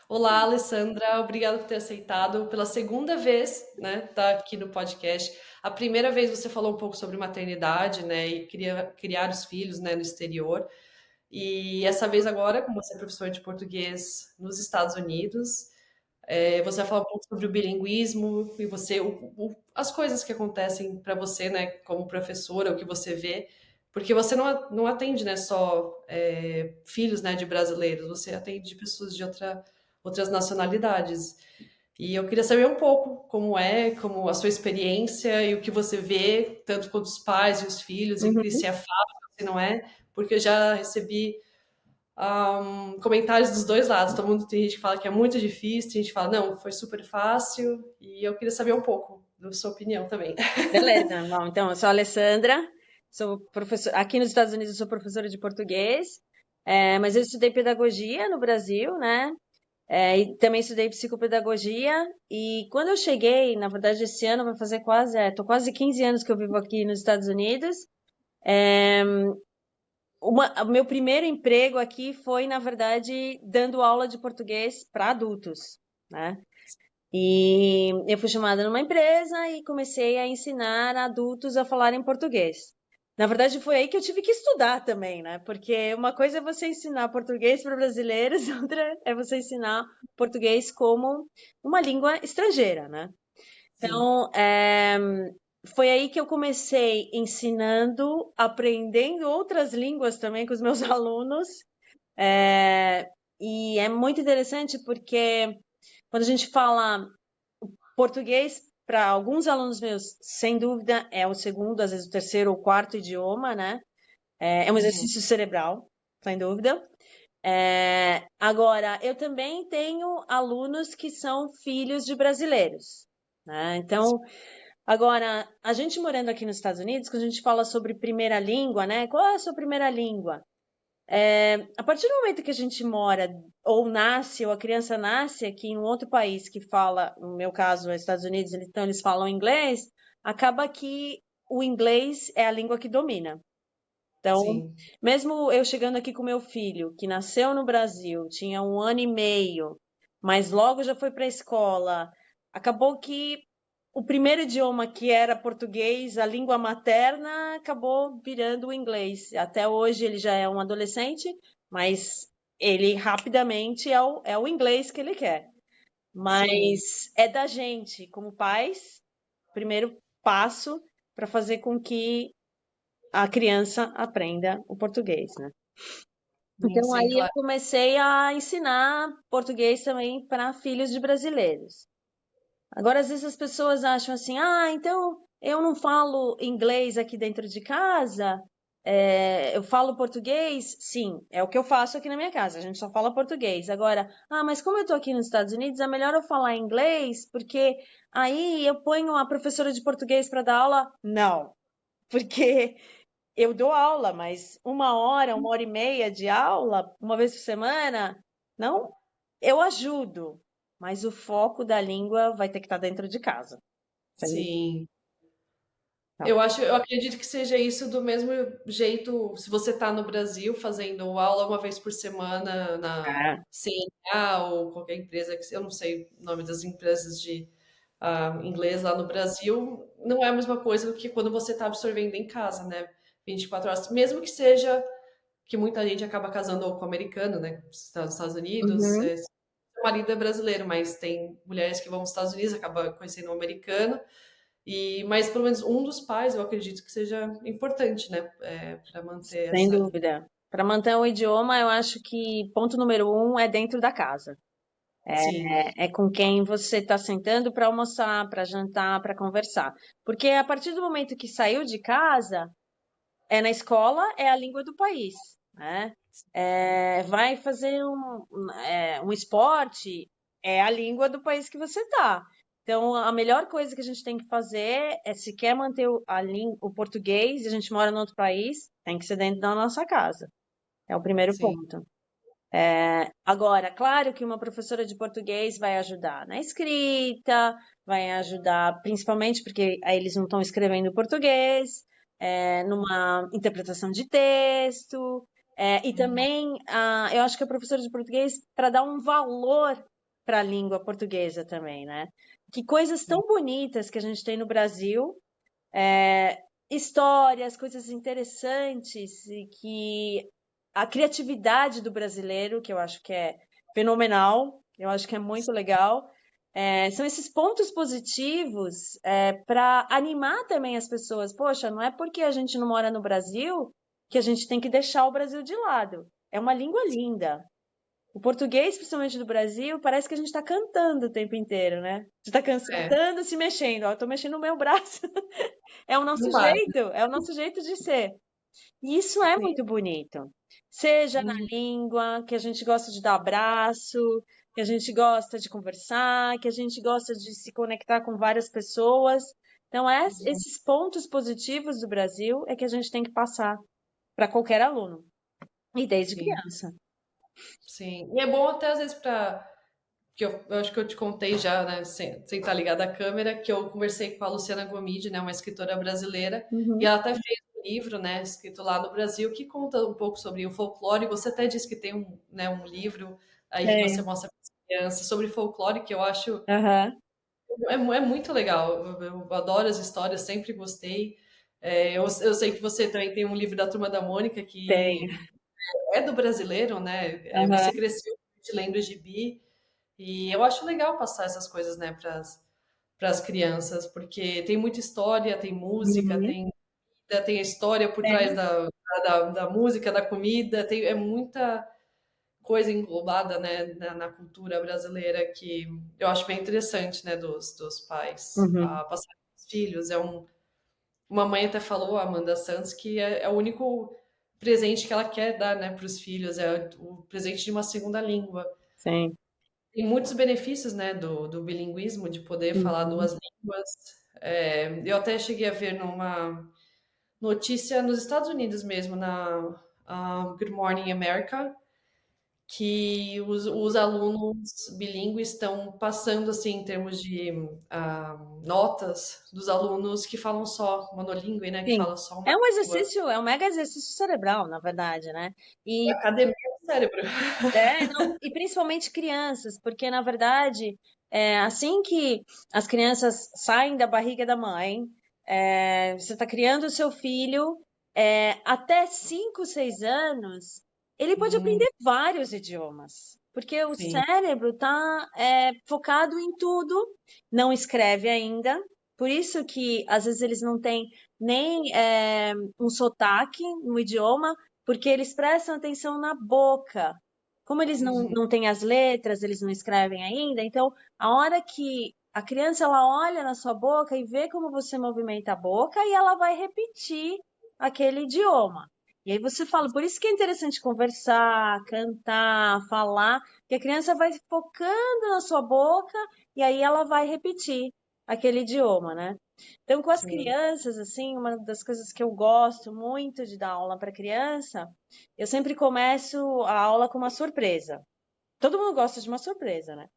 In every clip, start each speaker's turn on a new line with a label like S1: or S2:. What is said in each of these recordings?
S1: Olá, Alessandra, obrigada por ter aceitado pela segunda vez, né, tá aqui no podcast. A primeira vez você falou um pouco sobre maternidade, né, e criar os filhos, né, no exterior. E essa vez agora, como você é professor de português nos Estados Unidos, você vai falar um pouco sobre o bilinguismo e as coisas que acontecem para você, né, como professora, o que você vê, porque você não atende, né, só filhos, né, de brasileiros, você atende pessoas de outras nacionalidades. E eu queria saber um pouco como a sua experiência e o que você vê, tanto quanto os pais e os filhos, e
S2: Uhum.
S1: se é fácil, se não é, porque eu já recebi comentários dos dois lados. Todo mundo tem gente que fala que é muito difícil, tem gente que fala, não, foi super fácil. E eu queria saber um pouco da sua opinião também.
S2: Beleza, bom, então eu sou a Alessandra, sou professora, aqui nos Estados Unidos eu sou professora de português, mas eu estudei pedagogia no Brasil, né? E também estudei psicopedagogia, e quando eu cheguei, na verdade esse ano vai fazer tô quase 15 anos que eu vivo aqui nos Estados Unidos. É, o meu primeiro emprego aqui foi, na verdade, dando aula de português para adultos, né? E eu fui chamada numa empresa e comecei a ensinar adultos a falarem português. Na verdade, foi aí que eu tive que estudar também, né? Porque uma coisa é você ensinar português para brasileiros, outra é você ensinar português como uma língua estrangeira, né?
S1: Sim.
S2: Então, foi aí que eu comecei ensinando, aprendendo outras línguas também com os meus alunos. É, e é muito interessante porque quando a gente fala português, para alguns alunos meus, sem dúvida, é o segundo, às vezes o terceiro ou quarto idioma, né? É um
S1: Uhum.
S2: exercício cerebral, sem dúvida. Agora, eu também tenho alunos que são filhos de brasileiros, né? Então, agora, a gente morando aqui nos Estados Unidos, quando a gente fala sobre primeira língua, né? Qual é a sua primeira língua? A partir do momento que a gente mora ou nasce, ou a criança nasce aqui em um outro país que fala, no meu caso, os Estados Unidos, então eles falam inglês, acaba que o inglês é a língua que domina. Então,
S1: Sim.
S2: mesmo eu chegando aqui com meu filho, que nasceu no Brasil, tinha 1 ano e meio, mas logo já foi para a escola, acabou que o primeiro idioma que era português, a língua materna, acabou virando o inglês. Até hoje ele já é um adolescente, mas ele rapidamente é o inglês que ele quer.
S1: Sim.
S2: Mas é da gente, como pais, primeiro passo para fazer com que a criança aprenda o português, né?
S1: Sim,
S2: Então
S1: sim,
S2: aí eu
S1: claro.
S2: comecei a ensinar português também para filhos de brasileiros. Agora, às vezes as pessoas acham assim, então eu não falo inglês aqui dentro de casa, eu falo português? Sim, é o que eu faço aqui na minha casa, a gente só fala português. Agora, mas como eu tô aqui nos Estados Unidos, é melhor eu falar inglês, porque aí eu ponho a professora de português para dar aula? Não, porque eu dou aula, mas 1 hora e meia de aula, uma vez por semana, não, eu ajudo, mas o foco da língua vai ter que estar dentro de casa. Entendeu?
S1: Sim.
S2: Então,
S1: Eu acredito que seja isso do mesmo jeito, se você está no Brasil fazendo aula uma vez por semana na
S2: é,
S1: CNA ou qualquer empresa, que eu não sei o nome das empresas de inglês lá no Brasil, não é a mesma coisa do que quando você está absorvendo em casa, né? 24 horas, mesmo que seja que muita gente acaba casando ou com americano, né? Está nos Estados Unidos,
S2: uhum.
S1: meu marido é brasileiro, mas tem mulheres que vão aos Estados Unidos, acaba conhecendo um americano. Mas pelo menos um dos pais, eu acredito que seja importante, né, para manter
S2: Sem
S1: essa.
S2: dúvida. Para manter o idioma, eu acho que ponto número 1 é dentro da casa.
S1: Sim,
S2: É com quem você está sentando para almoçar, para jantar, para conversar. Porque a partir do momento que saiu de casa, na escola, é a língua do país, né? Vai fazer um esporte, é a língua do país que você está. Então, a melhor coisa que a gente tem que fazer é, se quer manter o português, e a gente mora em outro país, tem que ser dentro da nossa casa. É o primeiro
S1: sim,
S2: ponto. Agora, claro que uma professora de português vai ajudar na escrita, vai ajudar principalmente porque aí eles não estão escrevendo português, numa interpretação de texto, e também eu acho que a professora de português, para dar um valor para a língua portuguesa também, né? Que coisas tão bonitas que a gente tem no Brasil, histórias, coisas interessantes e que a criatividade do brasileiro, que eu acho que é fenomenal, eu acho que é muito legal, são esses pontos positivos para animar também as pessoas. Poxa, não é porque a gente não mora no Brasil que a gente tem que deixar o Brasil de lado. É uma língua linda. O português, principalmente do Brasil, parece que a gente está cantando o tempo inteiro, né? Você está
S1: É,
S2: cantando, se mexendo. Ó, eu tô mexendo o meu braço. É o nosso
S1: não para.
S2: jeito, é o nosso jeito de ser. E isso é
S1: Sim.
S2: muito bonito. Seja na
S1: Uhum.
S2: língua, que a gente gosta de dar abraço, que a gente gosta de conversar, que a gente gosta de se conectar com várias pessoas. Então, esses pontos positivos do Brasil é que a gente tem que passar para qualquer aluno, e desde
S1: Sim,
S2: criança.
S1: sim. E é bom até às vezes para que eu acho que eu te contei já, né, sem estar ligada à câmera, que eu conversei com a Luciana Gomide, né, uma escritora brasileira, e
S2: Uhum.
S1: ela até fez um livro, né, escrito lá no Brasil, que conta um pouco sobre o folclore. Você até disse que tem um, né, um livro aí que você
S2: Tenho.
S1: mostra para as crianças sobre folclore, que eu acho
S2: Aham.
S1: é muito legal. Eu adoro as histórias, sempre gostei. Eu sei que você também tem um livro da Turma da Mônica,
S2: Tenho.
S1: que é do brasileiro, né?
S2: Aham.
S1: Você cresceu lendo gibi, e eu acho legal passar essas coisas, né, para as crianças, porque tem muita história, tem música,
S2: Uhum.
S1: tem a história por trás
S2: Tem.
S1: da música, da comida, é muita coisa englobada, né, na cultura brasileira que eu acho bem interessante, né, dos pais
S2: Uhum.
S1: passar para os filhos. Uma mãe até falou, a Amanda Santos, que é o único presente que ela quer dar, né, para os filhos, é o presente de uma segunda língua.
S2: Sim.
S1: Tem muitos benefícios, né, do bilinguismo, de poder falar
S2: Uhum.
S1: duas línguas. Eu até cheguei a ver numa notícia nos Estados Unidos mesmo, na Good Morning America, que os alunos bilíngues estão passando, assim, em termos de notas dos alunos que falam só monolíngue, né, que
S2: Sim.
S1: falam só uma
S2: É um
S1: língua.
S2: exercício, é um mega exercício cerebral, na verdade, né? E
S1: Academia do cérebro.
S2: não, e principalmente crianças, porque na verdade, assim que as crianças saem da barriga da mãe, você está criando o seu filho, até 5, 6 anos, ele pode
S1: Hum,
S2: aprender vários idiomas, porque o
S1: sim.
S2: cérebro está focado em tudo, não escreve ainda, por isso que às vezes eles não têm nem um sotaque no idioma, porque eles prestam atenção na boca. Como eles
S1: Uhum,
S2: não têm as letras, eles não escrevem ainda, então a hora que a criança ela olha na sua boca e vê como você movimenta a boca e ela vai repetir aquele idioma. E aí você fala, por isso que é interessante conversar, cantar, falar, que a criança vai focando na sua boca e aí ela vai repetir aquele idioma, né? Então, com as
S1: sim.
S2: crianças, assim, uma das coisas que eu gosto muito de dar aula para criança, eu sempre começo a aula com uma surpresa. Todo mundo gosta de uma surpresa, né?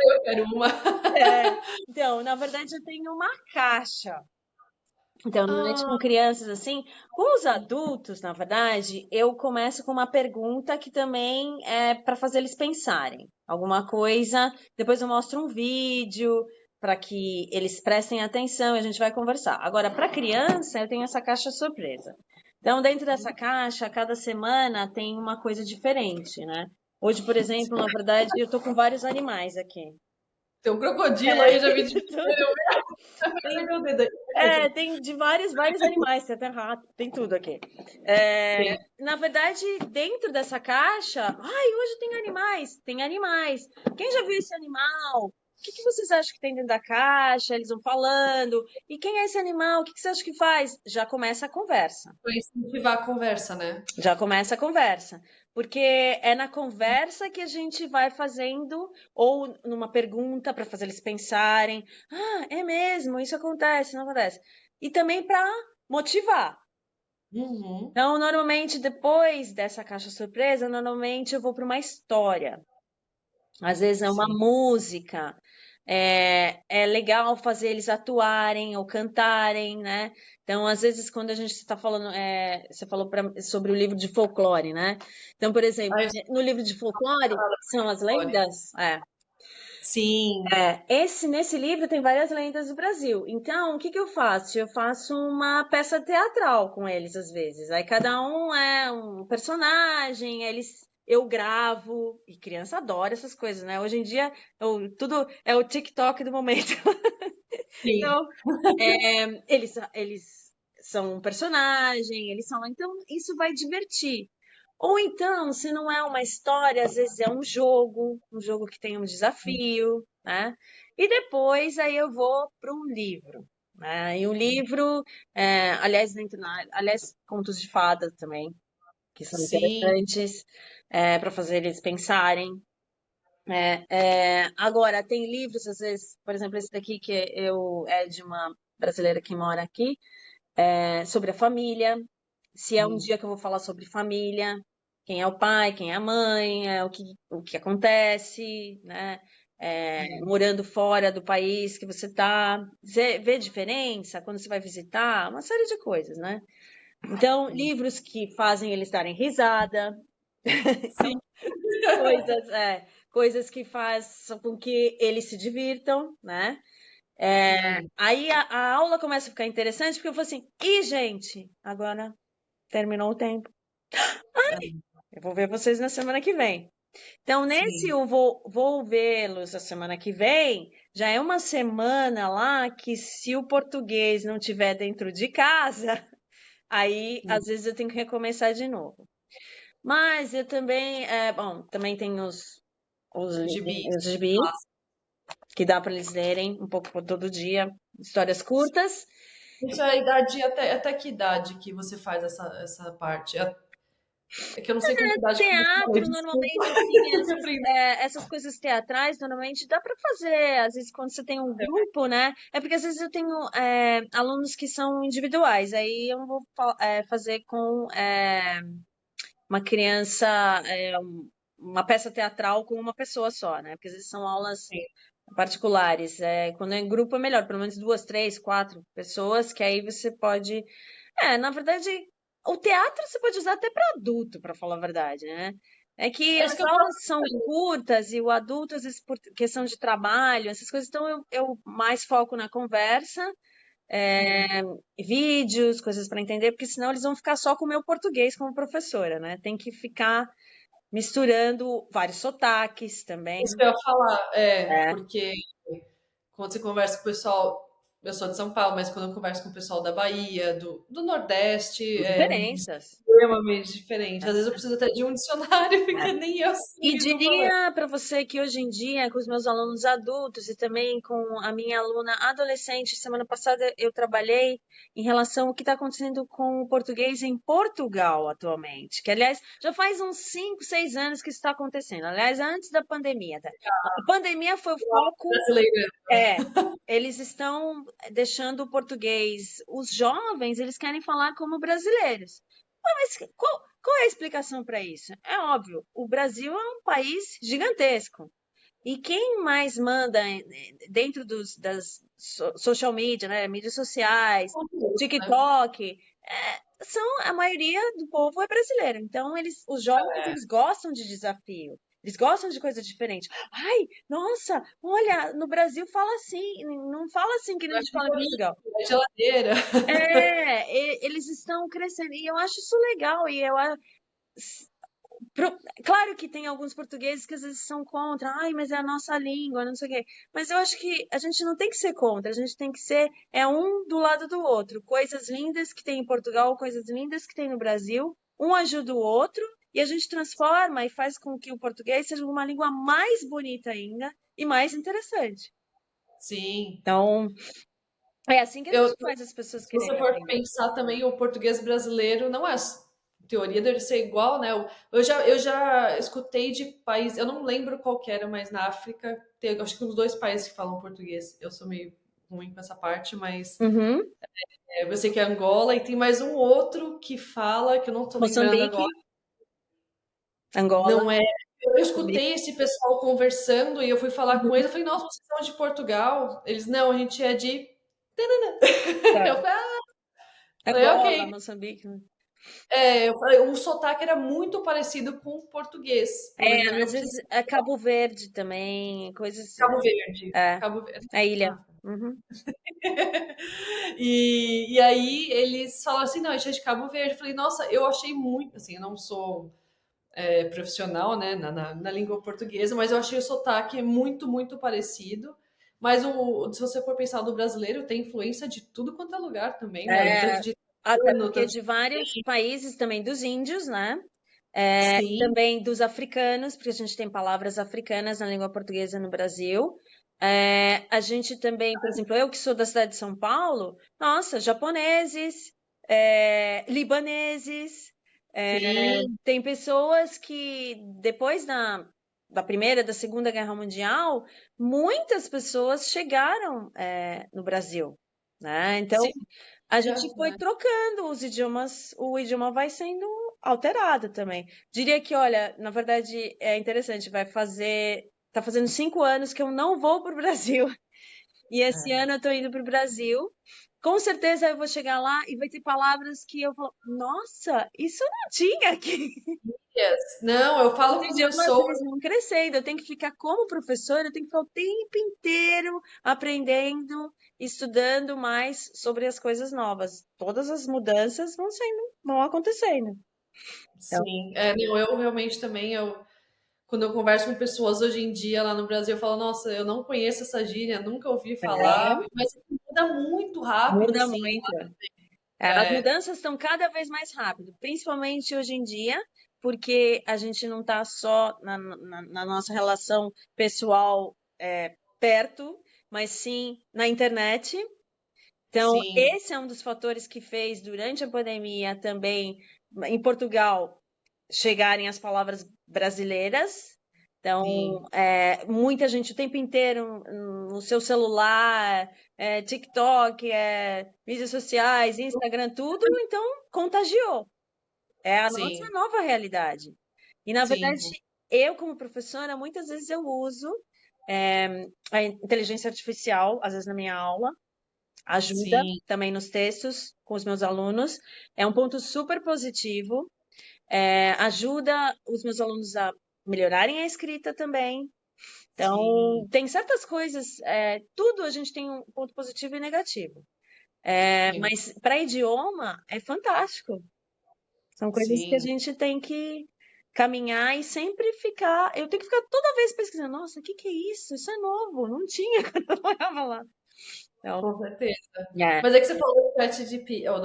S1: Eu quero uma.
S2: Então, na verdade, eu tenho uma caixa. Então, normalmente
S1: Ah,
S2: com crianças assim, com os adultos, na verdade, eu começo com uma pergunta que também é para fazer eles pensarem. Alguma coisa, depois eu mostro um vídeo para que eles prestem atenção e a gente vai conversar. Agora, para criança, eu tenho essa caixa surpresa. Então, dentro dessa caixa, cada semana tem uma coisa diferente, né? Hoje, por exemplo, na verdade, eu tô com vários animais aqui.
S1: tem um crocodilo aí, já vi de
S2: Tudo.
S1: Ai, meu dedo.
S2: Tem de vários animais, tem até rato, tem tudo aqui.
S1: Sim.
S2: Na verdade, dentro dessa caixa, ai, hoje tem animais, tem animais. Quem já viu esse animal? O que que vocês acham que tem dentro da caixa? Eles vão falando. E quem é esse animal? O que que você acha que faz? Já começa a conversa.
S1: Pra incentivar a conversa, né?
S2: Já começa a conversa. Porque é na conversa que a gente vai fazendo, ou numa pergunta para fazer eles pensarem: ah, é mesmo, isso acontece, não acontece. E também para motivar.
S1: Uhum.
S2: Então, normalmente, depois dessa caixa surpresa, normalmente eu vou para uma história. Às vezes é uma
S1: Sim.
S2: música. é legal fazer eles atuarem ou cantarem, né? Então, às vezes, quando a gente está falando, você falou sobre o livro de folclore, né? Então, por exemplo,
S1: Ah, eu
S2: no livro de folclore, são as
S1: sou de
S2: lendas,
S1: Sim,
S2: nesse livro tem várias lendas do Brasil. Então, o que que eu faço? Eu faço uma peça teatral com eles, às vezes. Aí cada um é um personagem, eu gravo, e criança adora essas coisas, né? Hoje em dia, tudo é o TikTok do momento.
S1: sim.
S2: Então, eles são um personagem, então isso vai divertir. Ou então, se não é uma história, às vezes é um jogo que tem um desafio, né? E depois aí eu vou para um livro, né? E o livro, aliás, aliás, contos de fada também, que são
S1: Sim,
S2: interessantes, para fazer eles pensarem. Agora, tem livros, às vezes, por exemplo, esse daqui é de uma brasileira que mora aqui, sobre a família. Se é um
S1: sim.
S2: dia que eu vou falar sobre família, quem é o pai, quem é a mãe, o que acontece, né? Morando fora do país que você tá, você vê diferença quando você vai visitar, uma série de coisas, né? Então,
S1: Sim.
S2: livros que fazem eles darem risada,
S1: Sim.
S2: coisas, coisas que façam com que eles se divirtam, né?
S1: Sim.
S2: Aí a aula começa a ficar interessante, porque eu falo assim, gente, agora terminou o tempo. Eu vou ver vocês na semana que vem. Então, nesse
S1: Sim.
S2: eu vou vê-los a semana que vem, já é uma semana lá que se o português não tiver dentro de casa, aí
S1: Sim.
S2: às vezes eu tenho que recomeçar de novo. Mas eu também, bom, também tem os,
S1: Gibis.
S2: os gibis, que dá para eles lerem um pouco todo dia, histórias curtas.
S1: Isso é a idade, até que idade que você faz essa parte? É que eu não sei com que idade que você falou,
S2: Teatro,
S1: desculpa.
S2: normalmente, assim,
S1: Me aprendi.
S2: essas coisas teatrais, normalmente dá para fazer. Às vezes, quando você tem um grupo, né? É porque às vezes eu tenho alunos que são individuais, aí eu não vou fazer com uma criança, uma peça teatral com uma pessoa só, né? Porque às vezes são aulas particulares. Quando é em grupo é melhor, pelo menos duas, três, quatro pessoas, que aí você pode. Na verdade, o teatro você pode usar até para adulto, para falar a verdade, né? É que
S1: É isso
S2: as
S1: que eu tava
S2: aulas são
S1: pensando.
S2: curtas e o adulto, às vezes, por questão de trabalho, essas coisas, então eu mais foco na conversa,
S1: Sim.
S2: vídeos, coisas para entender, porque senão eles vão ficar só com o meu português como professora, né? Tem que ficar misturando vários sotaques também.
S1: Isso que eu ia falar,
S2: É,
S1: porque quando você conversa com o pessoal, eu sou de São Paulo, mas quando eu converso com o pessoal da Bahia, do Nordeste, é
S2: diferenças.
S1: extremamente diferente. Às
S2: Né?
S1: vezes eu preciso até de um dicionário, porque nem eu sei o
S2: E
S1: que eles estão falando.
S2: diria para você que hoje em dia, com os meus alunos adultos e também com a minha aluna adolescente, semana passada eu trabalhei em relação ao que está acontecendo com o português em Portugal atualmente, que aliás já faz uns 5, 6 anos que isso está acontecendo. Aliás, antes da pandemia, tá? A pandemia foi o foco,
S1: Brasileira.
S2: é, eles estão deixando o português, os jovens, eles querem falar como brasileiros. Mas qual é a explicação para isso? É óbvio, o Brasil é um país gigantesco. E quem mais manda dentro das social media, né, mídias sociais, TikTok, a maioria do povo é brasileiro. Então, os jovens, eles gostam de desafio. Eles gostam de coisa diferente. Ai, nossa, olha, no Brasil fala assim, não fala assim que nem a gente fala em Portugal.
S1: É geladeira.
S2: Eles estão crescendo. E eu acho isso legal. Claro que tem alguns portugueses que às vezes são contra. Ai, mas é a nossa língua, não sei o quê. Mas eu acho que a gente não tem que ser contra. A gente tem que ser um do lado do outro. Coisas lindas que tem em Portugal, coisas lindas que tem no Brasil. Um ajuda o outro. E a gente transforma e faz com que o português seja uma língua mais bonita ainda e mais interessante.
S1: Sim.
S2: Então, é assim que a
S1: Eu,
S2: gente faz as pessoas
S1: Se você
S2: quererem
S1: for
S2: aprender.
S1: pensar também, o português brasileiro não é teoria deve ser igual, né? Eu já escutei de país, eu não lembro qual que era, mas na África tem, acho que uns dois países que falam português. Eu sou meio ruim com essa parte, mas
S2: Uhum.
S1: eu sei que é Angola e tem mais um outro que fala, que eu não tô lembrando agora.
S2: Moçambique, Angola.
S1: Não é, Eu escutei esse pessoal conversando e eu fui falar com eles. Eu falei, nossa, vocês são de Portugal? Eles, não, a gente é de. Eu
S2: É.
S1: falei,
S2: Angola,
S1: ok.
S2: Moçambique.
S1: Eu falei, o sotaque era muito parecido com o português, pelo menos na minha
S2: Às
S1: opinião.
S2: vezes é Cabo Verde também, coisas.
S1: Cabo Verde.
S2: É,
S1: Cabo Verde.
S2: a ilha.
S1: Ah.
S2: Uhum.
S1: E aí eles falaram assim, não, a gente é de Cabo Verde. Eu falei, nossa, eu achei muito, assim, eu não sou profissional, né, na língua portuguesa, mas eu achei o sotaque muito, muito parecido. Mas se você for pensar do brasileiro, tem influência de tudo quanto é lugar também, né? Tanto
S2: É,
S1: de
S2: até
S1: turno,
S2: porque
S1: tanto de...
S2: de vários países também dos índios, né? E
S1: Sim,
S2: também dos africanos, porque a gente tem palavras africanas na língua portuguesa no Brasil. A gente também, por exemplo, eu que sou da cidade de São Paulo, nossa, japoneses, libaneses,
S1: sim,
S2: tem pessoas que depois da Primeira, da Segunda Guerra Mundial, muitas pessoas chegaram, no Brasil, né? Então,
S1: sim,
S2: a gente foi
S1: né?
S2: trocando os idiomas, o idioma vai sendo alterado também. Diria que, olha, na verdade é interessante, tá fazendo 5 anos que eu não vou para o Brasil. E esse ano eu tô indo para o Brasil. Com certeza eu vou chegar lá e vai ter palavras que eu falo, nossa, isso não tinha aqui.
S1: Yes. Não, eu
S2: Os
S1: falo com
S2: idiomas,
S1: pessoas.
S2: eles vão crescendo. Eu tenho que ficar como professora, eu tenho que ficar o tempo inteiro aprendendo, estudando mais sobre as coisas novas. Todas as mudanças vão acontecendo. Então,
S1: Sim, não, eu realmente também, quando eu converso com pessoas hoje em dia lá no Brasil, eu falo, nossa, eu não conheço essa gíria, nunca ouvi
S2: é,
S1: falar, mas muda muito rápido,
S2: muda
S1: assim.
S2: muito. As
S1: É,
S2: mudanças estão cada vez mais rápido, principalmente hoje em dia, porque a gente não está só na nossa relação pessoal, perto, mas sim na internet. Então,
S1: sim,
S2: esse é um dos fatores que fez, durante a pandemia, também em Portugal, chegarem as palavras brasileiras. Então,
S1: sim,
S2: muita gente o tempo inteiro no seu celular, TikTok, mídias sociais, Instagram, tudo, então contagiou. É a nossa
S1: sim,
S2: nova realidade. E, na verdade,
S1: sim,
S2: eu, como professora, muitas vezes eu uso a inteligência artificial, às vezes na minha aula, ajuda
S1: sim,
S2: também nos textos com os meus alunos. É um ponto super positivo. Ajuda os meus alunos a melhorarem a escrita também.
S1: sim,
S2: Então, tem certas coisas, tudo a gente tem um ponto positivo e negativo.
S1: sim,
S2: Mas para idioma é fantástico. São coisas que a
S1: sim,
S2: gente tem que caminhar e sempre ficar. Eu tenho que ficar toda vez pesquisando. Nossa, o que que é isso? Isso é novo. Não tinha quando eu morava lá. Então,
S1: com certeza.
S2: é.
S1: Mas é que você falou do ChatGPT, ou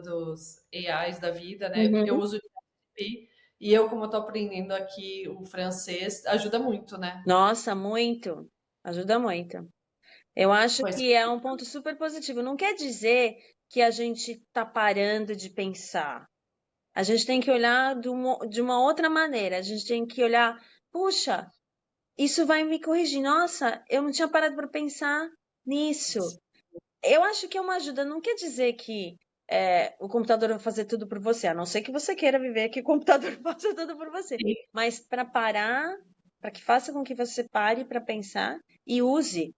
S1: dos AIs da vida, né? Eu
S2: Uhum.
S1: uso o ChatGPT e eu, como eu tô aprendendo aqui o francês, ajuda muito, né?
S2: Nossa, muito. Ajuda muito. Eu acho
S1: Pois,
S2: que é um ponto super positivo. Não quer dizer que a gente está parando de pensar. A gente tem que olhar de uma outra maneira. A gente tem que olhar, puxa, isso vai me corrigir. Nossa, eu não tinha parado para pensar nisso. Eu acho que é uma ajuda. Não quer dizer que o computador vai fazer tudo por você, a não ser que você queira viver que o computador faça tudo por você.
S1: sim.
S2: Mas para parar, para que faça com que você pare para pensar e use,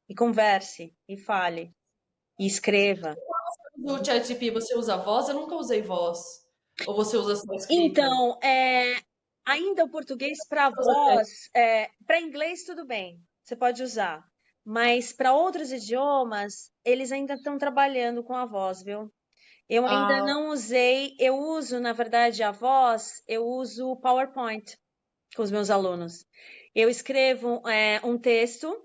S2: e converse, e fale, e escreva.
S1: No ChatGPT você usa voz? Eu nunca usei voz. Ou você usa só escrita?
S2: Então, ainda o português para
S1: Você usa chat.
S2: voz, para inglês tudo bem, você pode usar. Mas para outros idiomas, eles ainda estão trabalhando com a voz, viu? Eu ainda
S1: Ah,
S2: não usei, eu uso, na verdade, a voz, eu uso o PowerPoint com os meus alunos. Eu escrevo um texto,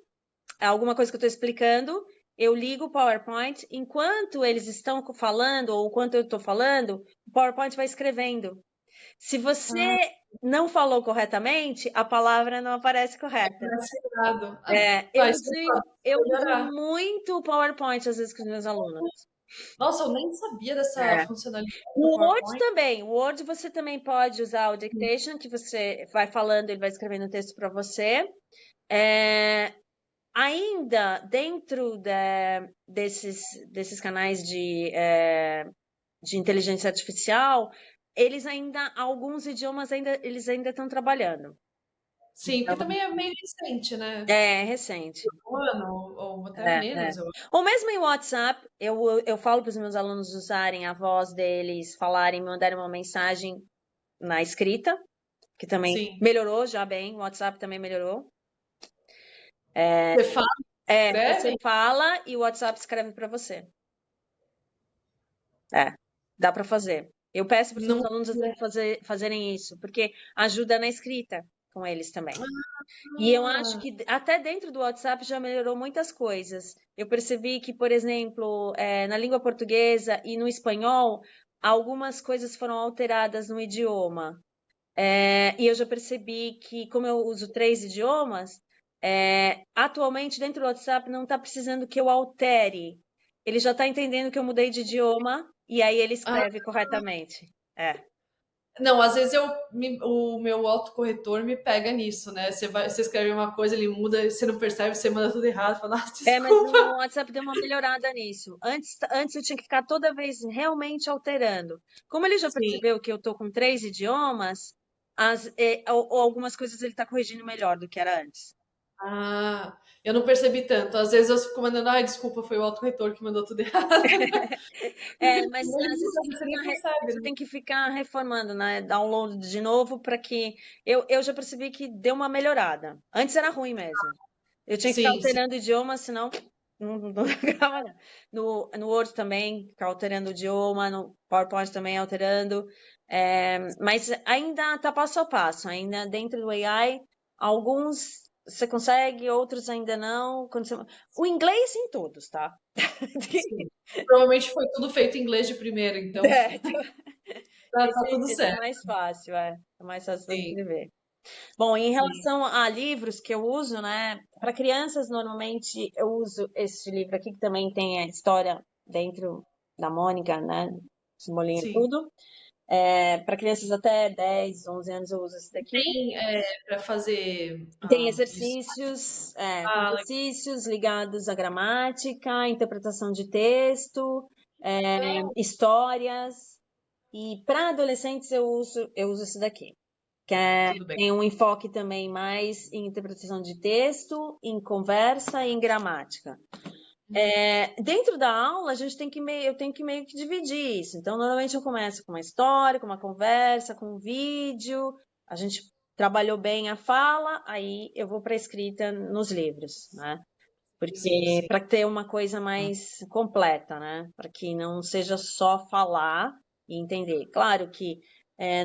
S2: alguma coisa que eu estou explicando, eu ligo o PowerPoint, enquanto eles estão falando, ou enquanto eu estou falando, o PowerPoint vai escrevendo. Se você
S1: ah,
S2: não falou corretamente, a palavra não aparece correta.
S1: engraçado.
S2: Eu
S1: Faz
S2: uso,
S1: sentido
S2: eu uso
S1: melhorar.
S2: muito o PowerPoint às vezes com os meus alunos.
S1: Nossa, eu nem sabia dessa
S2: É.
S1: funcionalidade do
S2: O Word
S1: PowerPoint.
S2: também. O Word você também pode usar o dictation, que você vai falando, ele vai escrevendo o texto para você. É, ainda dentro desses canais de inteligência artificial, alguns idiomas eles ainda estão trabalhando.
S1: Sim, porque também é meio recente, né?
S2: É recente.
S1: Um ano ou até
S2: É, é.
S1: menos, eu acho.
S2: Ou mesmo em WhatsApp, eu falo para os meus alunos usarem a voz deles, falarem, mandarem uma mensagem na escrita, que também
S1: Sim.
S2: melhorou já bem, o WhatsApp também melhorou.
S1: Você fala,
S2: Você
S1: escreve?
S2: fala e o WhatsApp escreve para você. É, dá para fazer. Eu peço para os meus
S1: Não.
S2: alunos até fazerem isso, porque ajuda na escrita com eles também. E eu acho
S1: Ah,
S2: que até dentro do WhatsApp já melhorou muitas coisas. Eu percebi que, por exemplo, na língua portuguesa e no espanhol, algumas coisas foram alteradas no idioma. E eu já percebi que, como eu uso 3 idiomas, atualmente dentro do WhatsApp não está precisando que eu altere. Ele já está entendendo que eu mudei de idioma e aí ele
S1: ah,
S2: escreve corretamente. É.
S1: não, às vezes o meu autocorretor me pega nisso, né? Você escreve uma coisa, ele muda, você não percebe, você manda tudo errado, fala, ah,
S2: Mas
S1: desculpa.
S2: o WhatsApp deu uma melhorada nisso. Antes eu tinha que ficar toda vez realmente alterando. Como ele já
S1: Sim.
S2: percebeu que eu tô com 3 idiomas, ou algumas coisas ele está corrigindo melhor do que era antes.
S1: Ah, eu não percebi tanto. Às vezes eu fico mandando, ai, desculpa, foi o autocorretor que mandou tudo errado.
S2: Mas
S1: Ele
S2: às vezes
S1: muda, você nem percebe,
S2: você
S1: né?
S2: tem que ficar reformando, né? Download de novo para que eu já percebi que deu uma melhorada. Antes era ruim mesmo. Eu tinha que ficar
S1: Sim, sim.
S2: alterando o idioma, senão não ficava, não. No Word também, ficar alterando o idioma, no PowerPoint também alterando. Mas ainda está passo a passo, ainda dentro do AI, alguns você consegue, outros ainda não. O inglês em todos, tá?
S1: Sim. Provavelmente foi tudo feito em inglês de primeira, então
S2: É,
S1: tá tudo
S2: esse é
S1: certo.
S2: mais fácil, é. É mais fácil para
S1: Sim,
S2: escrever. Bom, em
S1: sim,
S2: relação a livros que eu uso, né? Para crianças, normalmente eu uso este livro aqui, que também tem a história dentro da Mônica, né? Simbolinho e
S1: sim.
S2: tudo. Para crianças até 10, 11 anos eu uso esse daqui.
S1: Tem para fazer
S2: Tem
S1: isso. Ah,
S2: exercícios ligados à gramática, interpretação de texto, histórias. E para adolescentes eu uso esse daqui.
S1: tudo bem.
S2: Tem um enfoque também mais em interpretação de texto, em conversa e em gramática. Dentro da aula, eu tenho que meio que dividir isso. Então, normalmente eu começo com uma história, com uma conversa, com um vídeo. A gente trabalhou bem a fala, aí eu vou para a escrita nos livros, né?
S1: Sim,
S2: Porque
S1: sim.
S2: para ter uma coisa mais completa, né? Para que não seja só falar e entender. Claro que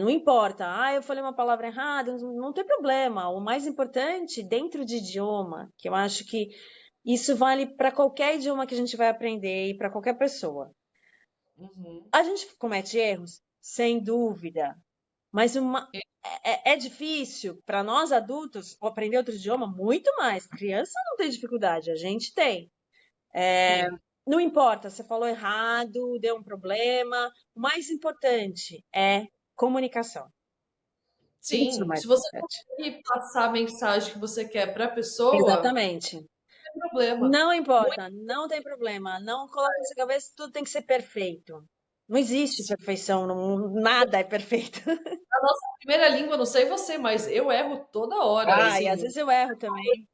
S2: não importa, eu falei uma palavra errada, não tem problema. O mais importante, dentro de idioma, que eu acho que isso vale para qualquer idioma que a gente vai aprender e para qualquer pessoa.
S1: Uhum.
S2: A gente comete erros, sem dúvida, mas é difícil para nós adultos aprender outro idioma muito mais. Criança não tem dificuldade, a gente tem.
S1: Sim.
S2: Não importa, você falou errado, deu um problema. O mais importante é comunicação. Isso é o
S1: Sim,
S2: mais
S1: se você
S2: importante.
S1: conseguir passar a mensagem que você quer para a pessoa,
S2: Exatamente.
S1: não tem problema.
S2: Não
S1: Muito
S2: importa, não tem problema. Não coloque na sua cabeça que tudo tem que ser perfeito. Não existe
S1: sim.
S2: perfeição no mundo, nada é perfeito.
S1: A nossa primeira língua, não sei você, mas eu erro toda hora,
S2: E às
S1: assim.
S2: vezes eu erro também,